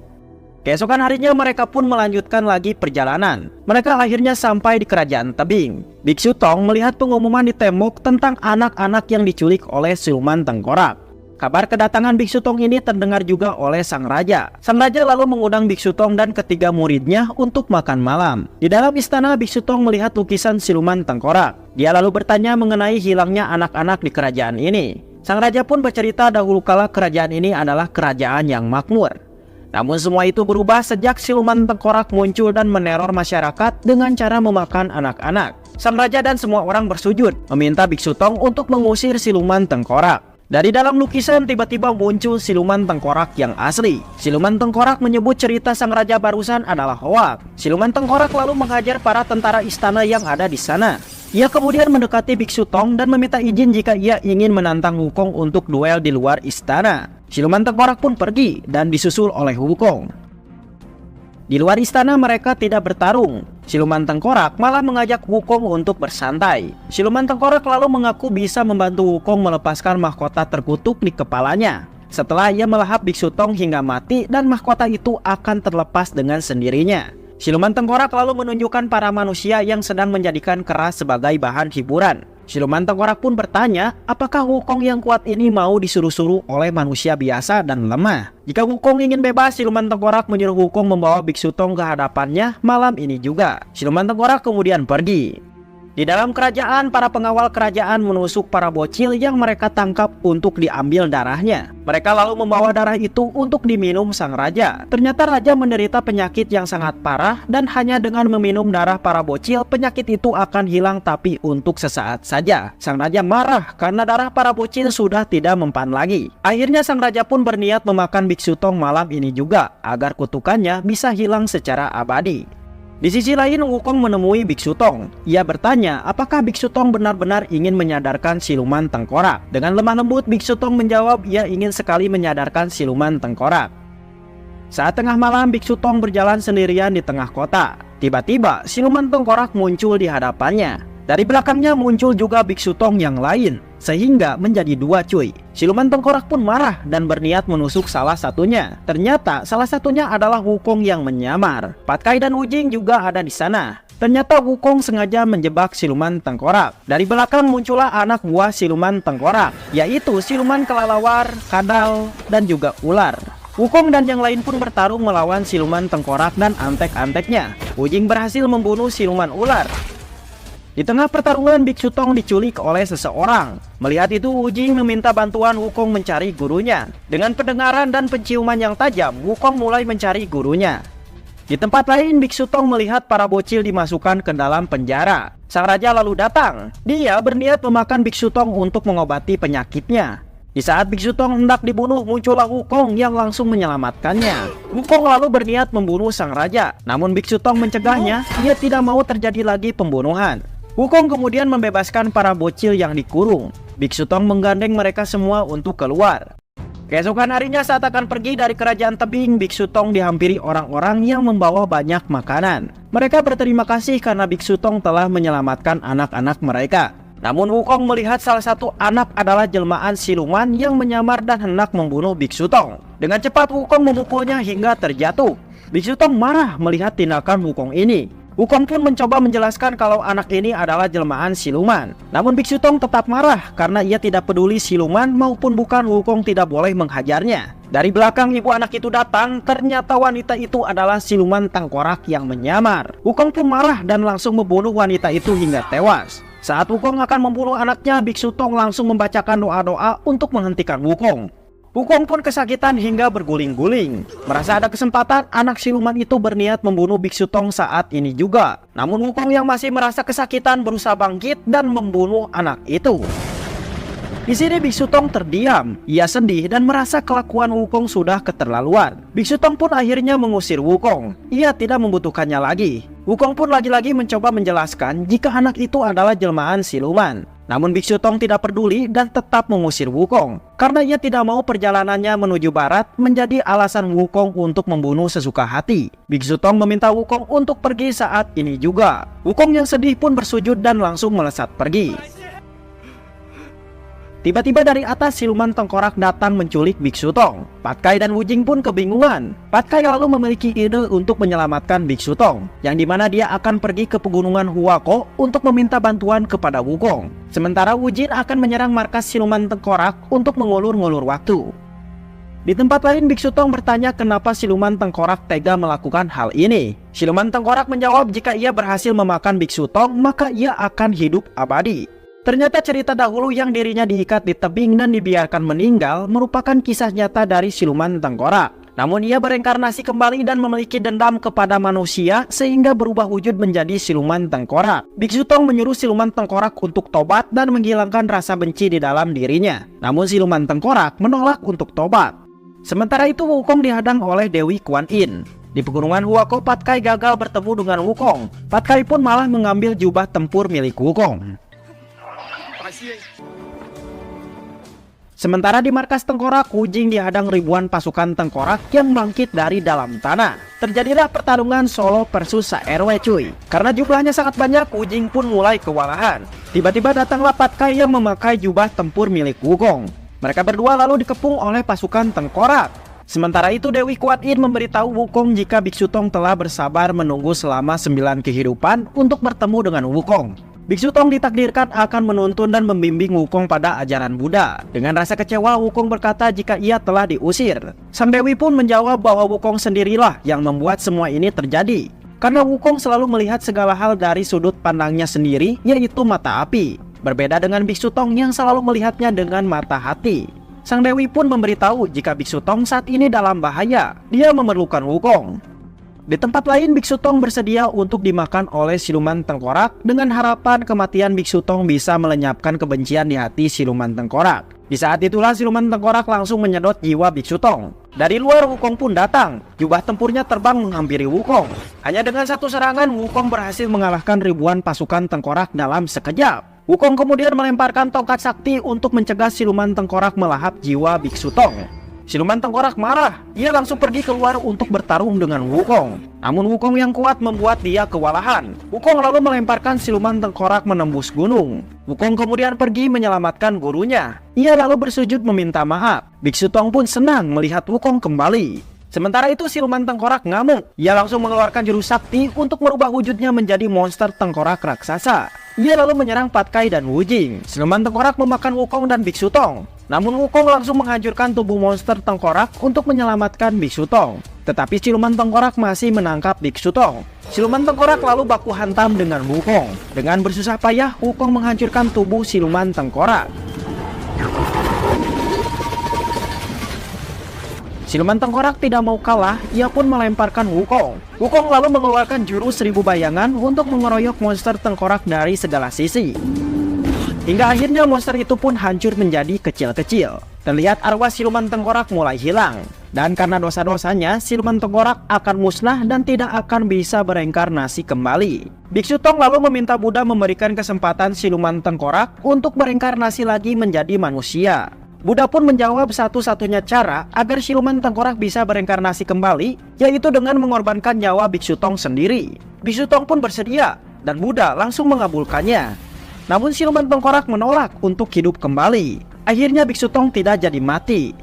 Keesokan harinya mereka pun melanjutkan lagi perjalanan. Mereka akhirnya sampai di kerajaan tebing. Biksu Tong melihat pengumuman di tembok tentang anak-anak yang diculik oleh siluman tengkorak. Kabar kedatangan Biksu Tong ini terdengar juga oleh sang raja. Sang raja lalu mengundang Biksu Tong dan ketiga muridnya untuk makan malam. Di dalam istana, Biksu Tong melihat lukisan siluman tengkorak. Dia lalu bertanya mengenai hilangnya anak-anak di kerajaan ini. Sang raja pun bercerita dahulu kala kerajaan ini adalah kerajaan yang makmur. Namun semua itu berubah sejak siluman tengkorak muncul dan meneror masyarakat dengan cara memakan anak-anak. Sang raja dan semua orang bersujud meminta Biksu Tong untuk mengusir siluman tengkorak. Dari dalam lukisan tiba-tiba muncul siluman tengkorak yang asli. Siluman tengkorak menyebut cerita sang raja barusan adalah hoak. Siluman tengkorak lalu menghajar para tentara istana yang ada di sana. Ia kemudian mendekati Biksu Tong dan meminta izin jika ia ingin menantang Wukong untuk duel di luar istana. Siluman tengkorak pun pergi dan disusul oleh Wukong. Di luar istana mereka tidak bertarung. Siluman tengkorak malah mengajak Wukong untuk bersantai. Siluman tengkorak lalu mengaku bisa membantu Wukong melepaskan mahkota terkutuk di kepalanya. Setelah ia melahap Biksu Tong hingga mati dan mahkota itu akan terlepas dengan sendirinya. Siluman tengkorak lalu menunjukkan para manusia yang sedang menjadikan keras sebagai bahan hiburan. Siluman tengkorak pun bertanya, apakah Wukong yang kuat ini mau disuruh-suruh oleh manusia biasa dan lemah? Jika Wukong ingin bebas, siluman tengkorak menyuruh Wukong membawa Biksu Tong ke hadapannya malam ini juga. Siluman tengkorak kemudian pergi. Di dalam kerajaan, para pengawal kerajaan menusuk para bocil yang mereka tangkap untuk diambil darahnya. Mereka lalu membawa darah itu untuk diminum sang raja. Ternyata raja menderita penyakit yang sangat parah dan hanya dengan meminum darah para bocil, penyakit itu akan hilang tapi untuk sesaat saja. Sang raja marah karena darah para bocil sudah tidak mempan lagi. Akhirnya sang raja pun berniat memakan Biksu Tong malam ini juga agar kutukannya bisa hilang secara abadi. Di sisi lain, Wukong menemui Biksu Tong. Ia bertanya apakah Biksu Tong benar-benar ingin menyadarkan siluman tengkorak. Dengan lemah lembut, Biksu Tong menjawab ia ingin sekali menyadarkan siluman tengkorak. Saat tengah malam, Biksu Tong berjalan sendirian di tengah kota. Tiba-tiba, siluman tengkorak muncul di hadapannya. Dari belakangnya muncul juga Biksu Tong yang lain, sehingga menjadi dua cuy. Siluman tengkorak pun marah dan berniat menusuk salah satunya. Ternyata salah satunya adalah Wukong yang menyamar. Patkai dan Wujing juga ada di sana. Ternyata Wukong sengaja menjebak siluman tengkorak. Dari belakang muncullah anak buah siluman tengkorak, yaitu siluman kelelawar, kadal, dan juga ular. Wukong dan yang lain pun bertarung melawan siluman tengkorak dan antek-anteknya. Wujing berhasil membunuh siluman ular. Di tengah pertarungan, Biksu Tong diculik oleh seseorang. Melihat itu, Wujing meminta bantuan Wukong mencari gurunya. Dengan pendengaran dan penciuman yang tajam, Wukong mulai mencari gurunya. Di tempat lain, Biksu Tong melihat para bocil dimasukkan ke dalam penjara. Sang raja lalu datang. Dia berniat memakan Biksu Tong untuk mengobati penyakitnya. Di saat Biksu Tong hendak dibunuh, muncullah Wukong yang langsung menyelamatkannya. Wukong lalu berniat membunuh sang raja. Namun Biksu Tong mencegahnya. Ia tidak mau terjadi lagi pembunuhan. Wukong kemudian membebaskan para bocil yang dikurung. Biksu Tong menggandeng mereka semua untuk keluar. Keesokan harinya saat akan pergi dari kerajaan tebing, Biksu Tong dihampiri orang-orang yang membawa banyak makanan. Mereka berterima kasih karena Biksu Tong telah menyelamatkan anak-anak mereka. Namun Wukong melihat salah satu anak adalah jelmaan siluman yang menyamar dan hendak membunuh Biksu Tong. Dengan cepat Wukong memukulnya hingga terjatuh. Biksu Tong marah melihat tindakan Wukong ini. Wukong pun mencoba menjelaskan kalau anak ini adalah jelmaan siluman. Namun Biksu Tong tetap marah karena ia tidak peduli siluman maupun bukan, Wukong tidak boleh menghajarnya. Dari belakang ibu anak itu datang, ternyata wanita itu adalah siluman tengkorak yang menyamar. Wukong pun marah dan langsung membunuh wanita itu hingga tewas. Saat Wukong akan membunuh anaknya, Biksu Tong langsung membacakan doa-doa untuk menghentikan Wukong. Wukong pun kesakitan hingga berguling-guling. Merasa ada kesempatan, anak siluman itu berniat membunuh Biksu Tong saat ini juga. Namun Wukong yang masih merasa kesakitan berusaha bangkit dan membunuh anak itu. Di sini Biksu Tong terdiam. Ia sedih dan merasa kelakuan Wukong sudah keterlaluan. Biksu Tong pun akhirnya mengusir Wukong. Ia tidak membutuhkannya lagi. Wukong pun lagi-lagi mencoba menjelaskan jika anak itu adalah jelmaan siluman. Namun Biksu Tong tidak peduli dan tetap mengusir Wukong. Karena ia tidak mau perjalanannya menuju barat menjadi alasan Wukong untuk membunuh sesuka hati. Biksu Tong meminta Wukong untuk pergi saat ini juga. Wukong yang sedih pun bersujud dan langsung melesat pergi. Tiba-tiba dari atas siluman tengkorak datang menculik Biksu Tong. Patkai dan Wujing pun kebingungan. Patkai lalu memiliki ide untuk menyelamatkan Biksu Tong, yang dimana dia akan pergi ke pegunungan Huako untuk meminta bantuan kepada Wukong. Sementara Wujing akan menyerang markas siluman tengkorak untuk mengulur-ngulur waktu. Di tempat lain, Biksu Tong bertanya kenapa siluman tengkorak tega melakukan hal ini. Siluman tengkorak menjawab jika ia berhasil memakan Biksu Tong, maka ia akan hidup abadi. Ternyata cerita dahulu yang dirinya diikat di tebing dan dibiarkan meninggal merupakan kisah nyata dari siluman tengkorak. Namun ia bereinkarnasi kembali dan memiliki dendam kepada manusia sehingga berubah wujud menjadi siluman tengkorak. Biksu Tong menyuruh siluman tengkorak untuk tobat dan menghilangkan rasa benci di dalam dirinya. Namun siluman tengkorak menolak untuk tobat. Sementara itu Wukong dihadang oleh Dewi Kuan Yin. Di pegunungan Huako, Patkai gagal bertemu dengan Wukong. Patkai pun malah mengambil jubah tempur milik Wukong. Sementara di markas tengkorak, Wujing dihadang ribuan pasukan tengkorak yang bangkit dari dalam tanah. Terjadilah pertarungan solo versus RW cuy. Karena jumlahnya sangat banyak, Wujing pun mulai kewalahan. Tiba-tiba datanglah Patkai yang memakai jubah tempur milik Wukong. Mereka berdua lalu dikepung oleh pasukan tengkorak. Sementara itu Dewi Kuan Yin memberitahu Wukong jika Biksu Tong telah bersabar menunggu selama 9 kehidupan untuk bertemu dengan Wukong. Biksu Tong ditakdirkan akan menuntun dan membimbing Wukong pada ajaran Buddha. Dengan rasa kecewa, Wukong berkata jika ia telah diusir. Sang Dewi pun menjawab bahwa Wukong sendirilah yang membuat semua ini terjadi. Karena Wukong selalu melihat segala hal dari sudut pandangnya sendiri, yaitu mata api. Berbeda dengan Biksu Tong yang selalu melihatnya dengan mata hati. Sang Dewi pun memberitahu jika Biksu Tong saat ini dalam bahaya. Dia memerlukan Wukong. Di tempat lain, Biksu Tong bersedia untuk dimakan oleh siluman tengkorak dengan harapan kematian Biksu Tong bisa melenyapkan kebencian di hati siluman tengkorak. Di saat itulah siluman tengkorak langsung menyedot jiwa Biksu Tong. Dari luar Wukong pun datang. Jubah tempurnya terbang menghampiri Wukong. Hanya dengan satu serangan, Wukong berhasil mengalahkan ribuan pasukan tengkorak dalam sekejap. Wukong kemudian melemparkan tongkat sakti untuk mencegah siluman tengkorak melahap jiwa Biksu Tong. Siluman tengkorak marah. Ia langsung pergi keluar untuk bertarung dengan Wukong. Namun Wukong yang kuat membuat dia kewalahan. Wukong lalu melemparkan siluman tengkorak menembus gunung. Wukong kemudian pergi menyelamatkan gurunya. Ia lalu bersujud meminta maaf. Biksu Tong pun senang melihat Wukong kembali. Sementara itu siluman tengkorak ngamuk. Ia langsung mengeluarkan jurus sakti untuk merubah wujudnya menjadi monster tengkorak raksasa. Ia lalu menyerang Patkai dan Wujing. Siluman tengkorak memakan Wukong dan Biksu Tong. Namun Wukong langsung menghancurkan tubuh monster tengkorak untuk menyelamatkan Biksu Tong. Tetapi siluman tengkorak masih menangkap Biksu Tong. Siluman tengkorak lalu baku hantam dengan Wukong. Dengan bersusah payah, Wukong menghancurkan tubuh siluman tengkorak. Siluman tengkorak tidak mau kalah, ia pun melemparkan Wukong. Wukong lalu mengeluarkan jurus 1000 bayangan untuk mengeroyok monster tengkorak dari segala sisi. Hingga akhirnya monster itu pun hancur menjadi kecil-kecil. Terlihat arwah siluman tengkorak mulai hilang. Dan karena dosa-dosanya, siluman tengkorak akan musnah dan tidak akan bisa bereinkarnasi kembali. Biksu Tong lalu meminta Buddha memberikan kesempatan siluman tengkorak untuk bereinkarnasi lagi menjadi manusia. Buddha pun menjawab satu-satunya cara agar siluman tengkorak bisa bereinkarnasi kembali, yaitu dengan mengorbankan nyawa Biksu Tong sendiri. Biksu Tong pun bersedia, dan Buddha langsung mengabulkannya. Namun siluman tengkorak menolak untuk hidup kembali. Akhirnya Biksu Tong tidak jadi mati.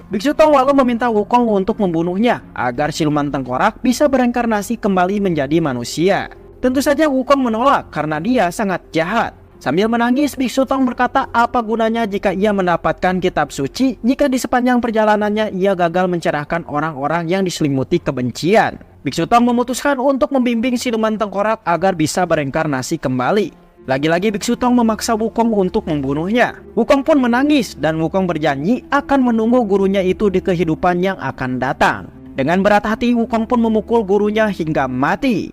Biksu Tong lalu meminta Wukong untuk membunuhnya agar siluman tengkorak bisa bereinkarnasi kembali menjadi manusia. Tentu saja Wukong menolak karena dia sangat jahat. Sambil menangis, Biksu Tong berkata apa gunanya jika ia mendapatkan kitab suci jika di sepanjang perjalanannya ia gagal mencerahkan orang-orang yang diselimuti kebencian. Biksu Tong memutuskan untuk membimbing siluman tengkorak agar bisa bereinkarnasi kembali. Lagi-lagi Biksu Tong memaksa Wukong untuk membunuhnya. Wukong pun menangis dan Wukong berjanji akan menunggu gurunya itu di kehidupan yang akan datang. Dengan berat hati, Wukong pun memukul gurunya hingga mati.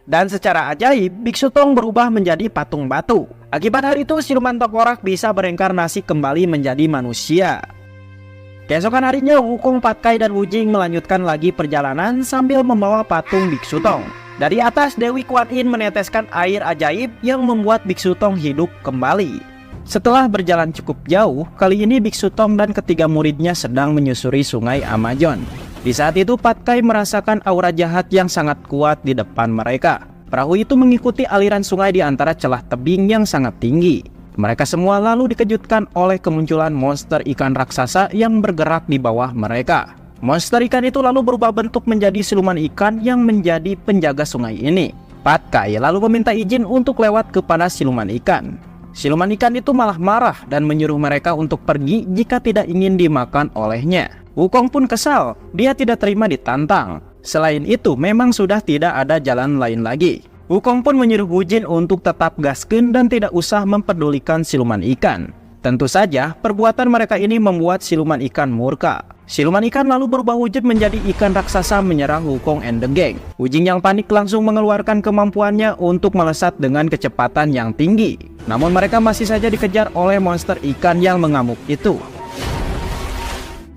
Dan secara ajaib, Biksu Tong berubah menjadi patung batu. Akibat hal itu, siluman tengkorak bisa bereinkarnasi kembali menjadi manusia. Keesokan harinya, Wukong, Patkai, dan Wujing melanjutkan lagi perjalanan sambil membawa patung Biksu Tong. Dari atas, Dewi Kuan Yin meneteskan air ajaib yang membuat Biksu Tong hidup kembali. Setelah berjalan cukup jauh, kali ini Biksu Tong dan ketiga muridnya sedang menyusuri sungai Amazon. Di saat itu, Patkai merasakan aura jahat yang sangat kuat di depan mereka. Perahu itu mengikuti aliran sungai di antara celah tebing yang sangat tinggi. Mereka semua lalu dikejutkan oleh kemunculan monster ikan raksasa yang bergerak di bawah mereka. Monster ikan itu lalu berubah bentuk menjadi siluman ikan yang menjadi penjaga sungai ini. Patkai lalu meminta izin untuk lewat kepada siluman ikan. Siluman ikan itu malah marah dan menyuruh mereka untuk pergi jika tidak ingin dimakan olehnya. Wukong pun kesal, dia tidak terima ditantang. Selain itu, memang sudah tidak ada jalan lain lagi. Wukong pun menyuruh Wujin untuk tetap gaskeun dan tidak usah mempedulikan siluman ikan. Tentu saja, perbuatan mereka ini membuat siluman ikan murka. Siluman ikan lalu berubah wujud menjadi ikan raksasa menyerang Wukong and the gang. Wujing yang panik langsung mengeluarkan kemampuannya untuk melesat dengan kecepatan yang tinggi. Namun mereka masih saja dikejar oleh monster ikan yang mengamuk itu.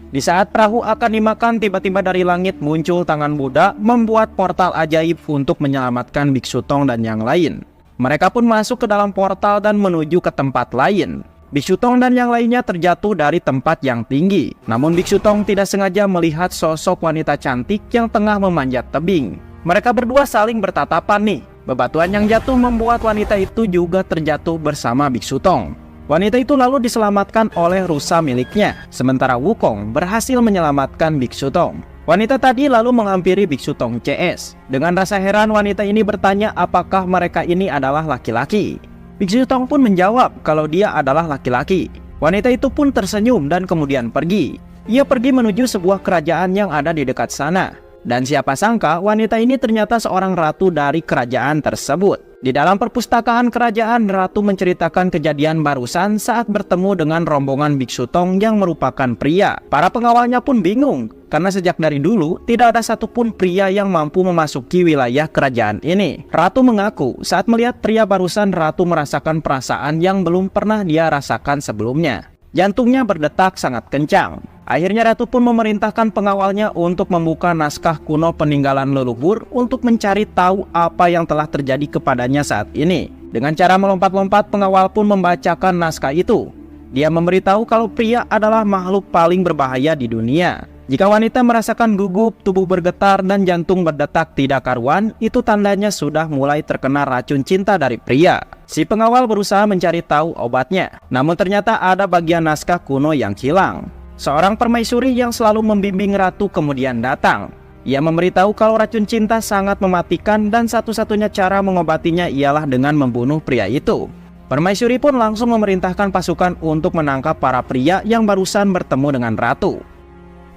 Di saat perahu akan dimakan, tiba-tiba dari langit muncul tangan Buddha membuat portal ajaib untuk menyelamatkan Biksu Tong dan yang lain. Mereka pun masuk ke dalam portal dan menuju ke tempat lain. Biksu Tong dan yang lainnya terjatuh dari tempat yang tinggi. Namun Biksu Tong tidak sengaja melihat sosok wanita cantik yang tengah memanjat tebing. Mereka berdua saling bertatapan nih. Bebatuan yang jatuh membuat wanita itu juga terjatuh bersama Biksu Tong. Wanita itu lalu diselamatkan oleh rusa miliknya, sementara Wukong berhasil menyelamatkan Biksu Tong. Wanita tadi lalu menghampiri Biksu Tong CS. Dengan rasa heran, wanita ini bertanya apakah mereka ini adalah laki-laki. Biksu Tong pun menjawab kalau dia adalah laki-laki. Wanita itu pun tersenyum dan kemudian pergi. Ia pergi menuju sebuah kerajaan yang ada di dekat sana. Dan siapa sangka wanita ini ternyata seorang ratu dari kerajaan tersebut. Di dalam perpustakaan kerajaan, ratu menceritakan kejadian barusan saat bertemu dengan rombongan Biksu Tong yang merupakan pria. Para pengawalnya pun bingung, karena sejak dari dulu tidak ada satupun pria yang mampu memasuki wilayah kerajaan ini. Ratu mengaku saat melihat pria barusan, ratu merasakan perasaan yang belum pernah dia rasakan sebelumnya. Jantungnya berdetak sangat kencang. Akhirnya ratu pun memerintahkan pengawalnya untuk membuka naskah kuno peninggalan leluhur untuk mencari tahu apa yang telah terjadi kepadanya saat ini. Dengan cara melompat-lompat, pengawal pun membacakan naskah itu. Dia memberitahu kalau pria adalah makhluk paling berbahaya di dunia. Jika wanita merasakan gugup, tubuh bergetar, dan jantung berdetak tidak karuan, itu tandanya sudah mulai terkena racun cinta dari pria. Si pengawal berusaha mencari tahu obatnya, namun ternyata ada bagian naskah kuno yang hilang. Seorang permaisuri yang selalu membimbing ratu kemudian datang. Ia memberitahu kalau racun cinta sangat mematikan dan satu-satunya cara mengobatinya ialah dengan membunuh pria itu. Permaisuri pun langsung memerintahkan pasukan untuk menangkap para pria yang barusan bertemu dengan ratu.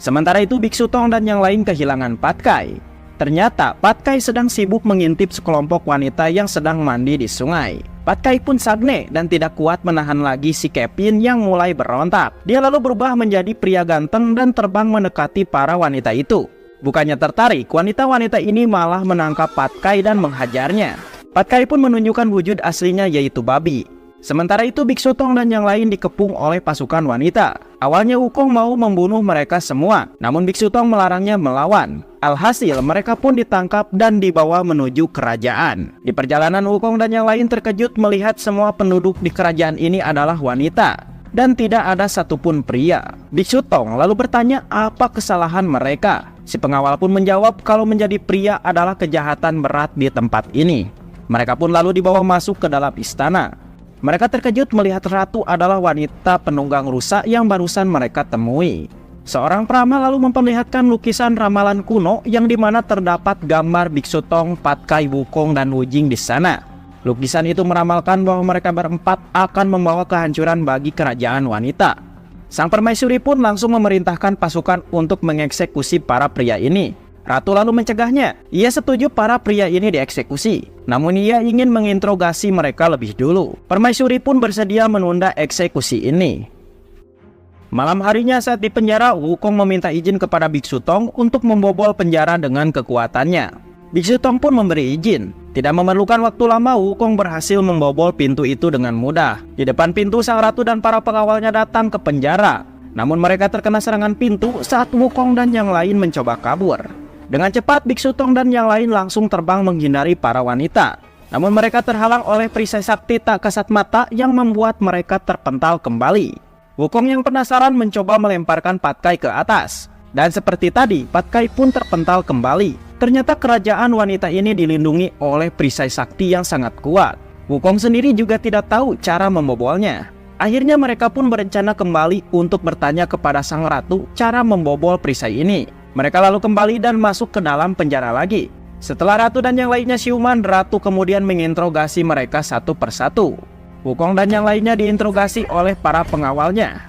Sementara itu Biksu Tong dan yang lain kehilangan Patkai. Ternyata Patkai sedang sibuk mengintip sekelompok wanita yang sedang mandi di sungai. Patkai pun sagne dan tidak kuat menahan lagi si Kepin yang mulai berontak. Dia lalu berubah menjadi pria ganteng dan terbang mendekati para wanita itu. Bukannya tertarik, wanita-wanita ini malah menangkap Patkai dan menghajarnya. Patkai pun menunjukkan wujud aslinya yaitu babi. Sementara itu Biksu Tong dan yang lain dikepung oleh pasukan wanita. Awalnya Wukong mau membunuh mereka semua, namun Biksu Tong melarangnya melawan. Alhasil mereka pun ditangkap dan dibawa menuju kerajaan. Di perjalanan Wukong dan yang lain terkejut melihat semua penduduk di kerajaan ini adalah wanita dan tidak ada satupun pria. Biksu Tong lalu bertanya apa kesalahan mereka. Si pengawal pun menjawab kalau menjadi pria adalah kejahatan berat di tempat ini. Mereka pun lalu dibawa masuk ke dalam istana. Mereka terkejut melihat ratu adalah wanita penunggang rusa yang barusan mereka temui. Seorang peramal lalu memperlihatkan lukisan ramalan kuno yang dimana terdapat gambar Biksu Tong, Patkai, Wukong, dan Wujing di sana. Lukisan itu meramalkan bahwa mereka berempat akan membawa kehancuran bagi kerajaan wanita. Sang permaisuri pun langsung memerintahkan pasukan untuk mengeksekusi para pria ini. Ratu lalu mencegahnya. Ia setuju para pria ini dieksekusi, namun ia ingin menginterogasi mereka lebih dulu. Permaisuri pun bersedia menunda eksekusi ini. Malam harinya saat di penjara, Wukong meminta izin kepada Biksu Tong untuk membobol penjara dengan kekuatannya. Biksu Tong pun memberi izin. Tidak memerlukan waktu lama, Wukong berhasil membobol pintu itu dengan mudah. Di depan pintu, sang ratu dan para pengawalnya datang ke penjara. Namun mereka terkena serangan pintu saat Wukong dan yang lain mencoba kabur. Dengan cepat Biksu Tong dan yang lain langsung terbang menghindari para wanita. Namun mereka terhalang oleh perisai sakti tak kasat mata yang membuat mereka terpental kembali. Wukong yang penasaran mencoba melemparkan Patkai ke atas. Dan seperti tadi, Patkai pun terpental kembali. Ternyata kerajaan wanita ini dilindungi oleh perisai sakti yang sangat kuat. Wukong sendiri juga tidak tahu cara membobolnya. Akhirnya mereka pun berencana kembali untuk bertanya kepada sang ratu cara membobol perisai ini. Mereka lalu kembali dan masuk ke dalam penjara lagi. Setelah ratu dan yang lainnya siuman, ratu kemudian menginterogasi mereka satu persatu. Wukong dan yang lainnya diinterogasi oleh para pengawalnya.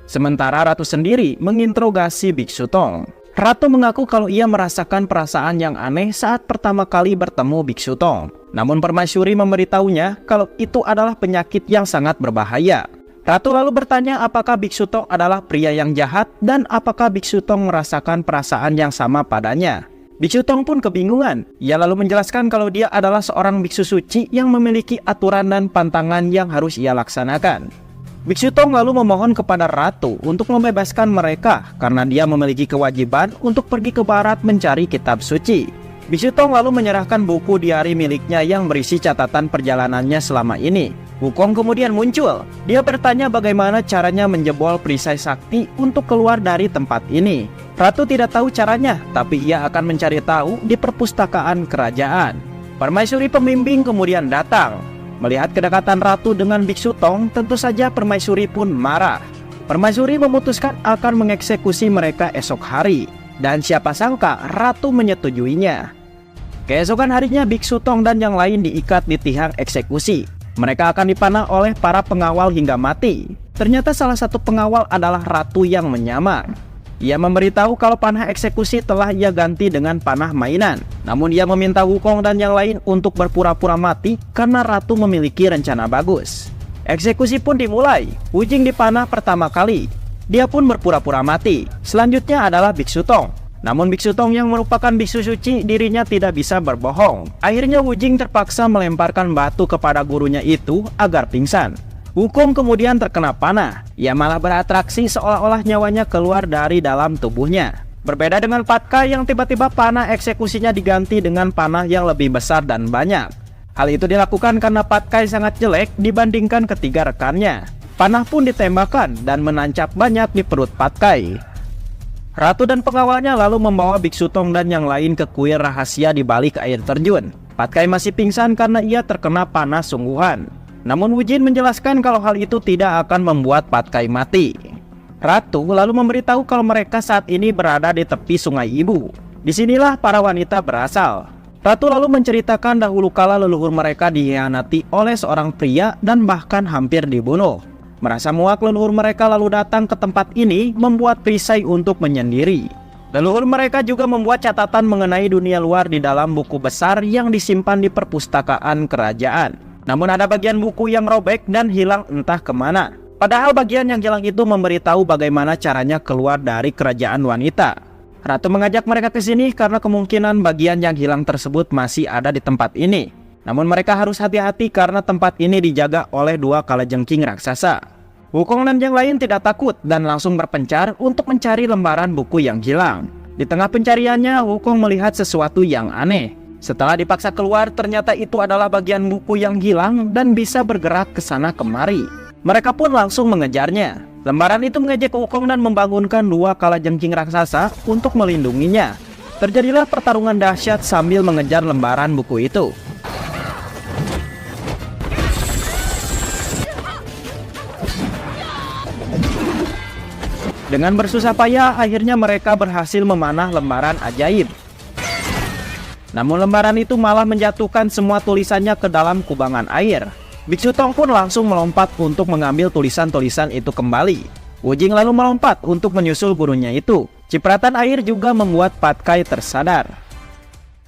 Sementara ratu sendiri menginterogasi Biksu Tong. Ratu mengaku kalau ia merasakan perasaan yang aneh saat pertama kali bertemu Biksu Tong. Namun permaisuri memberitahunya kalau itu adalah penyakit yang sangat berbahaya. Ratu lalu bertanya apakah Biksu Tong adalah pria yang jahat dan apakah Biksu Tong merasakan perasaan yang sama padanya. Biksu Tong pun kebingungan. Ia lalu menjelaskan kalau dia adalah seorang biksu suci yang memiliki aturan dan pantangan yang harus ia laksanakan. Biksu Tong lalu memohon kepada ratu untuk membebaskan mereka karena dia memiliki kewajiban untuk pergi ke barat mencari kitab suci. Biksu Tong lalu menyerahkan buku diari miliknya yang berisi catatan perjalanannya selama ini. Wukong kemudian muncul. Dia bertanya bagaimana caranya menjebol perisai sakti untuk keluar dari tempat ini. Ratu tidak tahu caranya, tapi ia akan mencari tahu di perpustakaan kerajaan. Permaisuri pembimbing kemudian datang. Melihat kedekatan ratu dengan Biksu Tong, tentu saja permaisuri pun marah. Permaisuri memutuskan akan mengeksekusi mereka esok hari. Dan siapa sangka ratu menyetujuinya. Keesokan harinya Biksu Tong dan yang lain diikat di tiang eksekusi. Mereka akan dipanah oleh para pengawal hingga mati. Ternyata salah satu pengawal adalah ratu yang menyamar. Ia memberitahu kalau panah eksekusi telah ia ganti dengan panah mainan. Namun ia meminta Wukong dan yang lain untuk berpura-pura mati karena ratu memiliki rencana bagus. Eksekusi pun dimulai. Wujing dipanah pertama kali. Dia pun berpura-pura mati. Selanjutnya adalah Biksu Tong. Namun Biksu Tong yang merupakan biksu suci, dirinya tidak bisa berbohong. Akhirnya Wujing terpaksa melemparkan batu kepada gurunya itu agar pingsan. Wukong kemudian terkena panah. Ia malah beratraksi seolah-olah nyawanya keluar dari dalam tubuhnya. Berbeda dengan Patkai yang tiba-tiba panah eksekusinya diganti dengan panah yang lebih besar dan banyak. Hal itu dilakukan karena Patkai sangat jelek dibandingkan ketiga rekannya. Panah pun ditembakkan dan menancap banyak di perut Patkai. Ratu dan pengawalnya lalu membawa Biksu Tong dan yang lain ke kuil rahasia di balik air terjun. Patkai masih pingsan karena ia terkena panah sungguhan. Namun Wujin menjelaskan kalau hal itu tidak akan membuat Patkai mati. Ratu lalu memberitahu kalau mereka saat ini berada di tepi Sungai Ibu. Disinilah para wanita berasal. Ratu lalu menceritakan dahulu kala leluhur mereka dikhianati oleh seorang pria dan bahkan hampir dibunuh. Merasa muak, leluhur mereka lalu datang ke tempat ini membuat perisai untuk menyendiri. Leluhur mereka juga membuat catatan mengenai dunia luar di dalam buku besar yang disimpan di perpustakaan kerajaan. Namun ada bagian buku yang robek dan hilang entah kemana. Padahal bagian yang hilang itu memberitahu bagaimana caranya keluar dari kerajaan wanita. Ratu mengajak mereka ke sini karena kemungkinan bagian yang hilang tersebut masih ada di tempat ini. Namun mereka harus hati-hati karena tempat ini dijaga oleh 2 kalajengking raksasa. Wukong dan yang lain tidak takut dan langsung berpencar untuk mencari lembaran buku yang hilang. Di tengah pencariannya, Wukong melihat sesuatu yang aneh. Setelah dipaksa keluar, ternyata itu adalah bagian buku yang hilang dan bisa bergerak ke sana kemari. Mereka pun langsung mengejarnya. Lembaran itu mengejek Wukong dan membangunkan 2 kalajengking raksasa untuk melindunginya. Terjadilah pertarungan dahsyat sambil mengejar lembaran buku itu. Dengan bersusah payah, akhirnya mereka berhasil memanah lembaran ajaib. Namun lembaran itu malah menjatuhkan semua tulisannya ke dalam kubangan air. Biksu Tong pun langsung melompat untuk mengambil tulisan-tulisan itu kembali. Wujing lalu melompat untuk menyusul gurunya itu. Cipratan air juga membuat Pat Kai tersadar.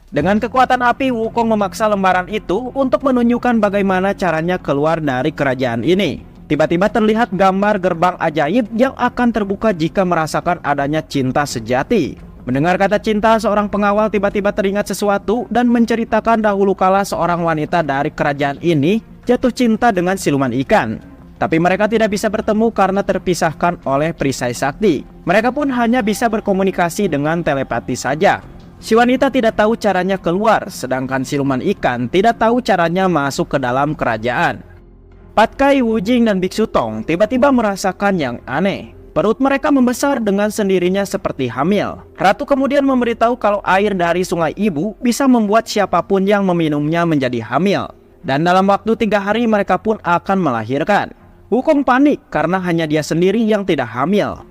Dengan kekuatan api, Wukong memaksa lembaran itu untuk menunjukkan bagaimana caranya keluar dari kerajaan ini. Tiba-tiba terlihat gambar gerbang ajaib yang akan terbuka jika merasakan adanya cinta sejati. Mendengar kata cinta, seorang pengawal tiba-tiba teringat sesuatu dan menceritakan dahulu kala seorang wanita dari kerajaan ini jatuh cinta dengan siluman ikan. Tapi mereka tidak bisa bertemu karena terpisahkan oleh perisai sakti. Mereka pun hanya bisa berkomunikasi dengan telepati saja. Si wanita tidak tahu caranya keluar, sedangkan siluman ikan tidak tahu caranya masuk ke dalam kerajaan. Pat Kai, Wujing, dan Biksu Tong tiba-tiba merasakan yang aneh. Perut mereka membesar dengan sendirinya seperti hamil. Ratu kemudian memberitahu kalau air dari Sungai Ibu bisa membuat siapapun yang meminumnya menjadi hamil. Dan dalam waktu 3 hari mereka pun akan melahirkan. Wukong panik karena hanya dia sendiri yang tidak hamil.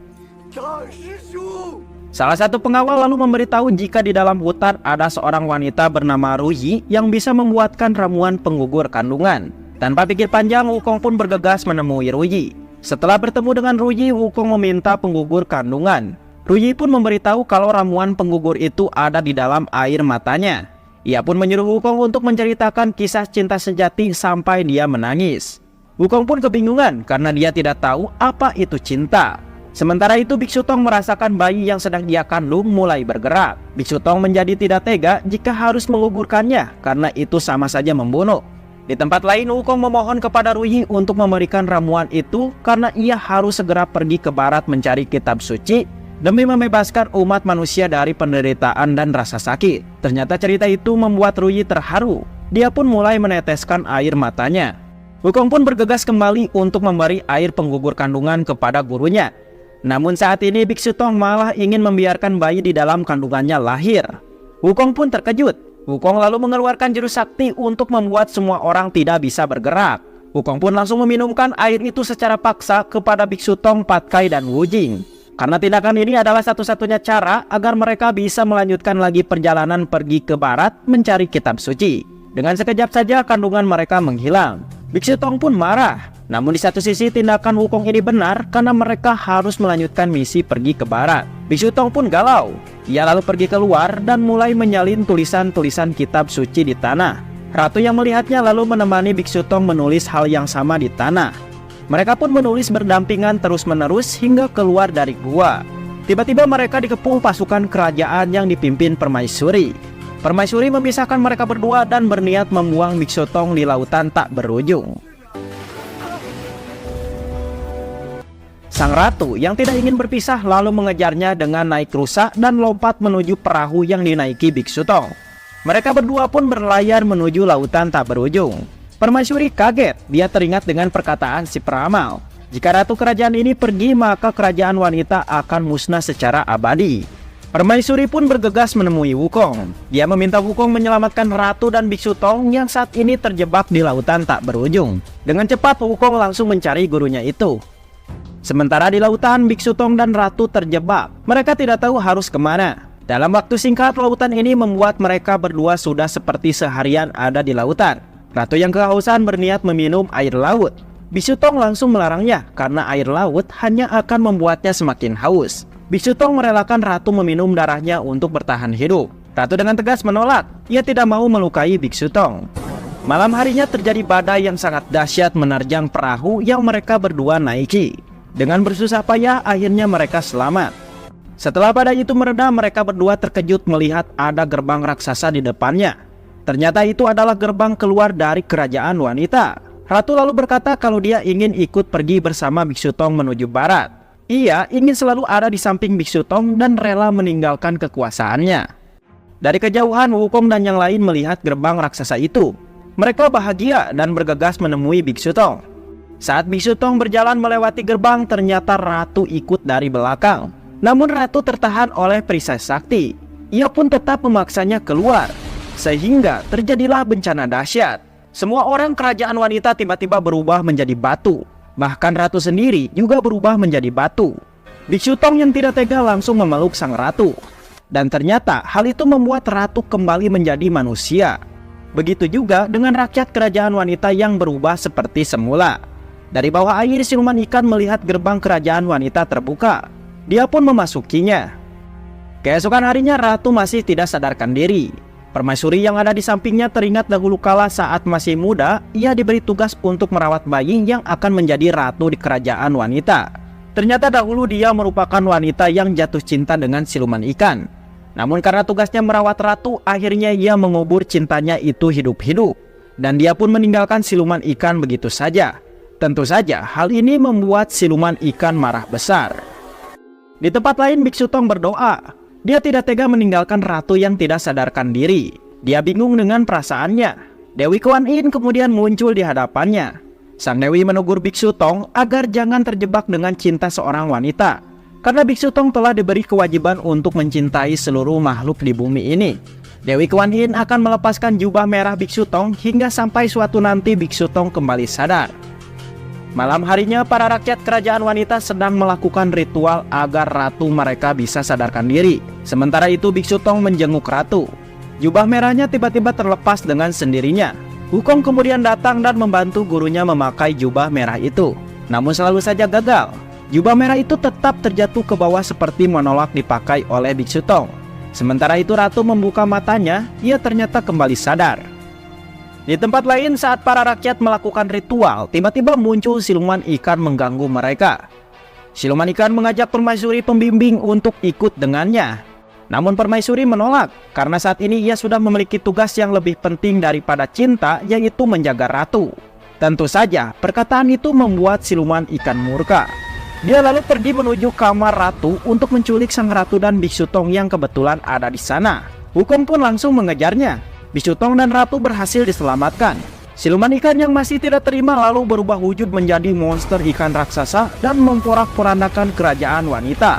Salah satu pengawal lalu memberitahu jika di dalam hutan ada seorang wanita bernama Ruyi yang bisa membuatkan ramuan penggugur kandungan. Tanpa pikir panjang, Wukong pun bergegas menemui Ruyi. Setelah bertemu dengan Ruyi, Wukong meminta penggugur kandungan. Ruyi pun memberitahu kalau ramuan penggugur itu ada di dalam air matanya. Ia pun menyuruh Wukong untuk menceritakan kisah cinta sejati sampai dia menangis. Wukong pun kebingungan karena dia tidak tahu apa itu cinta. Sementara itu Biksu Tong merasakan bayi yang sedang dia kandung mulai bergerak. Biksu Tong menjadi tidak tega jika harus menggugurkannya karena itu sama saja membunuh. Di tempat lain, Wukong memohon kepada Ruyi untuk memberikan ramuan itu karena ia harus segera pergi ke barat mencari kitab suci demi membebaskan umat manusia dari penderitaan dan rasa sakit. Ternyata cerita itu membuat Ruyi terharu. Dia pun mulai meneteskan air matanya. Wukong pun bergegas kembali untuk memberi air penggugur kandungan kepada gurunya. Namun saat ini Biksu Tong malah ingin membiarkan bayi di dalam kandungannya lahir. Wukong pun terkejut. Wukong lalu mengeluarkan jurus sakti untuk membuat semua orang tidak bisa bergerak. Wukong pun langsung meminumkan air itu secara paksa kepada Biksu Tong, Pat Kai, dan Wujing. Karena tindakan ini adalah satu-satunya cara agar mereka bisa melanjutkan lagi perjalanan pergi ke barat mencari kitab suci. Dengan sekejap saja kandungan mereka menghilang. Biksu Tong pun marah. Namun di satu sisi tindakan Wukong ini benar karena mereka harus melanjutkan misi pergi ke barat. Biksu Tong pun galau. Ia lalu pergi keluar dan mulai menyalin tulisan-tulisan kitab suci di tanah. Ratu yang melihatnya lalu menemani Biksu Tong menulis hal yang sama di tanah. Mereka pun menulis berdampingan terus-menerus hingga keluar dari gua. Tiba-tiba mereka dikepung pasukan kerajaan yang dipimpin Permaisuri. Permaisuri memisahkan mereka berdua dan berniat membuang Biksu Tong di lautan tak berujung. Sang ratu yang tidak ingin berpisah lalu mengejarnya dengan naik rusa dan lompat menuju perahu yang dinaiki Biksu Tong. Mereka berdua pun berlayar menuju lautan tak berujung. Permaisuri kaget, dia teringat dengan perkataan si peramal. Jika ratu kerajaan ini pergi, maka kerajaan wanita akan musnah secara abadi. Permaisuri pun bergegas menemui Wukong. Dia meminta Wukong menyelamatkan ratu dan Biksu Tong yang saat ini terjebak di lautan tak berujung. Dengan cepat Wukong langsung mencari gurunya itu. Sementara di lautan, Biksu Tong dan Ratu terjebak. Mereka tidak tahu harus kemana. Dalam waktu singkat, lautan ini membuat mereka berdua sudah seperti seharian ada di lautan. Ratu yang kehausan berniat meminum air laut. Biksu Tong langsung melarangnya karena air laut hanya akan membuatnya semakin haus. Biksu Tong merelakan Ratu meminum darahnya untuk bertahan hidup. Ratu dengan tegas menolak. Ia tidak mau melukai Biksu Tong. Malam harinya terjadi badai yang sangat dahsyat menerjang perahu yang mereka berdua naiki. Dengan bersusah payah, akhirnya mereka selamat. Setelah badai itu mereda, mereka berdua terkejut melihat ada gerbang raksasa di depannya. Ternyata itu adalah gerbang keluar dari kerajaan wanita. Ratu lalu berkata kalau dia ingin ikut pergi bersama Biksu Tong menuju barat. Ia ingin selalu ada di samping Biksu Tong dan rela meninggalkan kekuasaannya. Dari kejauhan, Wukong dan yang lain melihat gerbang raksasa itu. Mereka bahagia dan bergegas menemui Biksu Tong. Saat Biksu Tong berjalan melewati gerbang, ternyata Ratu ikut dari belakang. Namun Ratu tertahan oleh perisai sakti. Ia pun tetap memaksanya keluar. Sehingga terjadilah bencana dahsyat. Semua orang kerajaan wanita tiba-tiba berubah menjadi batu. Bahkan Ratu sendiri juga berubah menjadi batu. Biksu Tong yang tidak tega langsung memeluk sang Ratu. Dan ternyata hal itu membuat Ratu kembali menjadi manusia. Begitu juga dengan rakyat kerajaan wanita yang berubah seperti semula. Dari bawah air, siluman ikan melihat gerbang kerajaan wanita terbuka. Dia pun memasukinya. Keesokan harinya, Ratu masih tidak sadarkan diri. Permaisuri yang ada di sampingnya teringat dahulu kala saat masih muda, ia diberi tugas untuk merawat bayi yang akan menjadi ratu di kerajaan wanita. Ternyata dahulu dia merupakan wanita yang jatuh cinta dengan siluman ikan. Namun karena tugasnya merawat ratu, akhirnya ia mengubur cintanya itu hidup-hidup. Dan dia pun meninggalkan siluman ikan begitu saja. Tentu saja hal ini membuat siluman ikan marah besar. Di tempat lain, Biksu Tong berdoa. Dia tidak tega meninggalkan ratu yang tidak sadarkan diri. Dia bingung dengan perasaannya. Dewi Kuan Yin kemudian muncul di hadapannya. Sang Dewi menegur Biksu Tong agar jangan terjebak dengan cinta seorang wanita. Karena Biksu Tong telah diberi kewajiban untuk mencintai seluruh makhluk di bumi ini. Dewi Kuan Yin akan melepaskan jubah merah Biksu Tong hingga sampai suatu nanti Biksu Tong kembali sadar. Malam harinya, para rakyat kerajaan wanita sedang melakukan ritual agar ratu mereka bisa sadarkan diri. Sementara itu, Biksu Tong menjenguk ratu. Jubah merahnya tiba-tiba terlepas dengan sendirinya. Wukong kemudian datang dan membantu gurunya memakai jubah merah itu. Namun selalu saja gagal. Jubah merah itu tetap terjatuh ke bawah seperti menolak dipakai oleh Biksu Tong. Sementara itu, ratu membuka matanya, ia ternyata kembali sadar. Di tempat lain, saat para rakyat melakukan ritual, tiba-tiba muncul siluman ikan mengganggu mereka. Siluman ikan mengajak permaisuri pembimbing untuk ikut dengannya. Namun permaisuri menolak, karena saat ini ia sudah memiliki tugas yang lebih penting daripada cinta, yaitu menjaga ratu. Tentu saja, perkataan itu membuat siluman ikan murka. Dia lalu pergi menuju kamar ratu untuk menculik sang ratu dan Biksu Tong yang kebetulan ada di sana. Wukong pun langsung mengejarnya. Biksu Tong dan ratu berhasil diselamatkan. Siluman ikan yang masih tidak terima lalu berubah wujud menjadi monster ikan raksasa dan memporak-porandakan kerajaan wanita.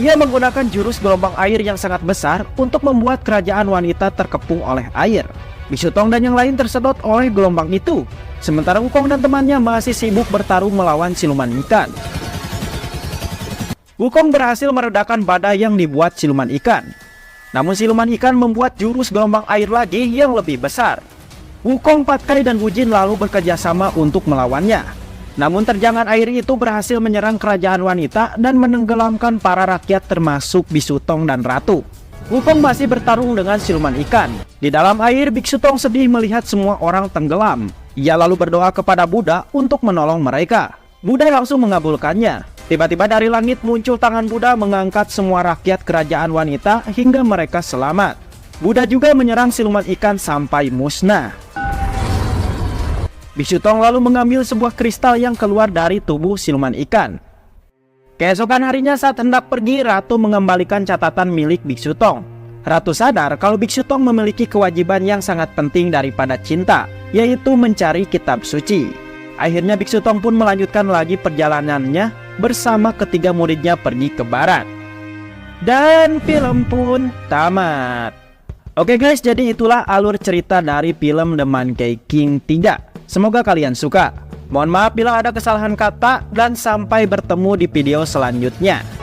Ia menggunakan jurus gelombang air yang sangat besar untuk membuat kerajaan wanita terkepung oleh air. Biksu Tong dan yang lain tersedot oleh gelombang itu. Sementara Wukong dan temannya masih sibuk bertarung melawan siluman ikan. Wukong berhasil meredakan badai yang dibuat siluman ikan. Namun siluman ikan membuat jurus gelombang air lagi yang lebih besar. Wukong, Patkai, dan Wujin lalu bekerjasama untuk melawannya. Namun terjangan air itu berhasil menyerang kerajaan wanita dan menenggelamkan para rakyat termasuk Biksu Tong dan ratu. Wukong masih bertarung dengan siluman ikan. Di dalam air, Biksu Tong sedih melihat semua orang tenggelam. Ia lalu berdoa kepada Buddha untuk menolong mereka. Buddha langsung mengabulkannya. Tiba-tiba dari langit muncul tangan Buddha mengangkat semua rakyat kerajaan wanita hingga mereka selamat. Buddha juga menyerang siluman ikan sampai musnah. Biksu Tong lalu mengambil sebuah kristal yang keluar dari tubuh siluman ikan. Keesokan harinya saat hendak pergi, ratu mengembalikan catatan milik Biksu Tong. Ratu sadar kalau Biksu Tong memiliki kewajiban yang sangat penting daripada cinta, yaitu mencari kitab suci. Akhirnya Biksu Tong pun melanjutkan lagi perjalanannya bersama ketiga muridnya pergi ke barat. Dan film pun tamat. Oke guys, jadi itulah alur cerita dari film The Monkey King 3. Semoga kalian suka. Mohon maaf bila ada kesalahan kata dan sampai bertemu di video selanjutnya.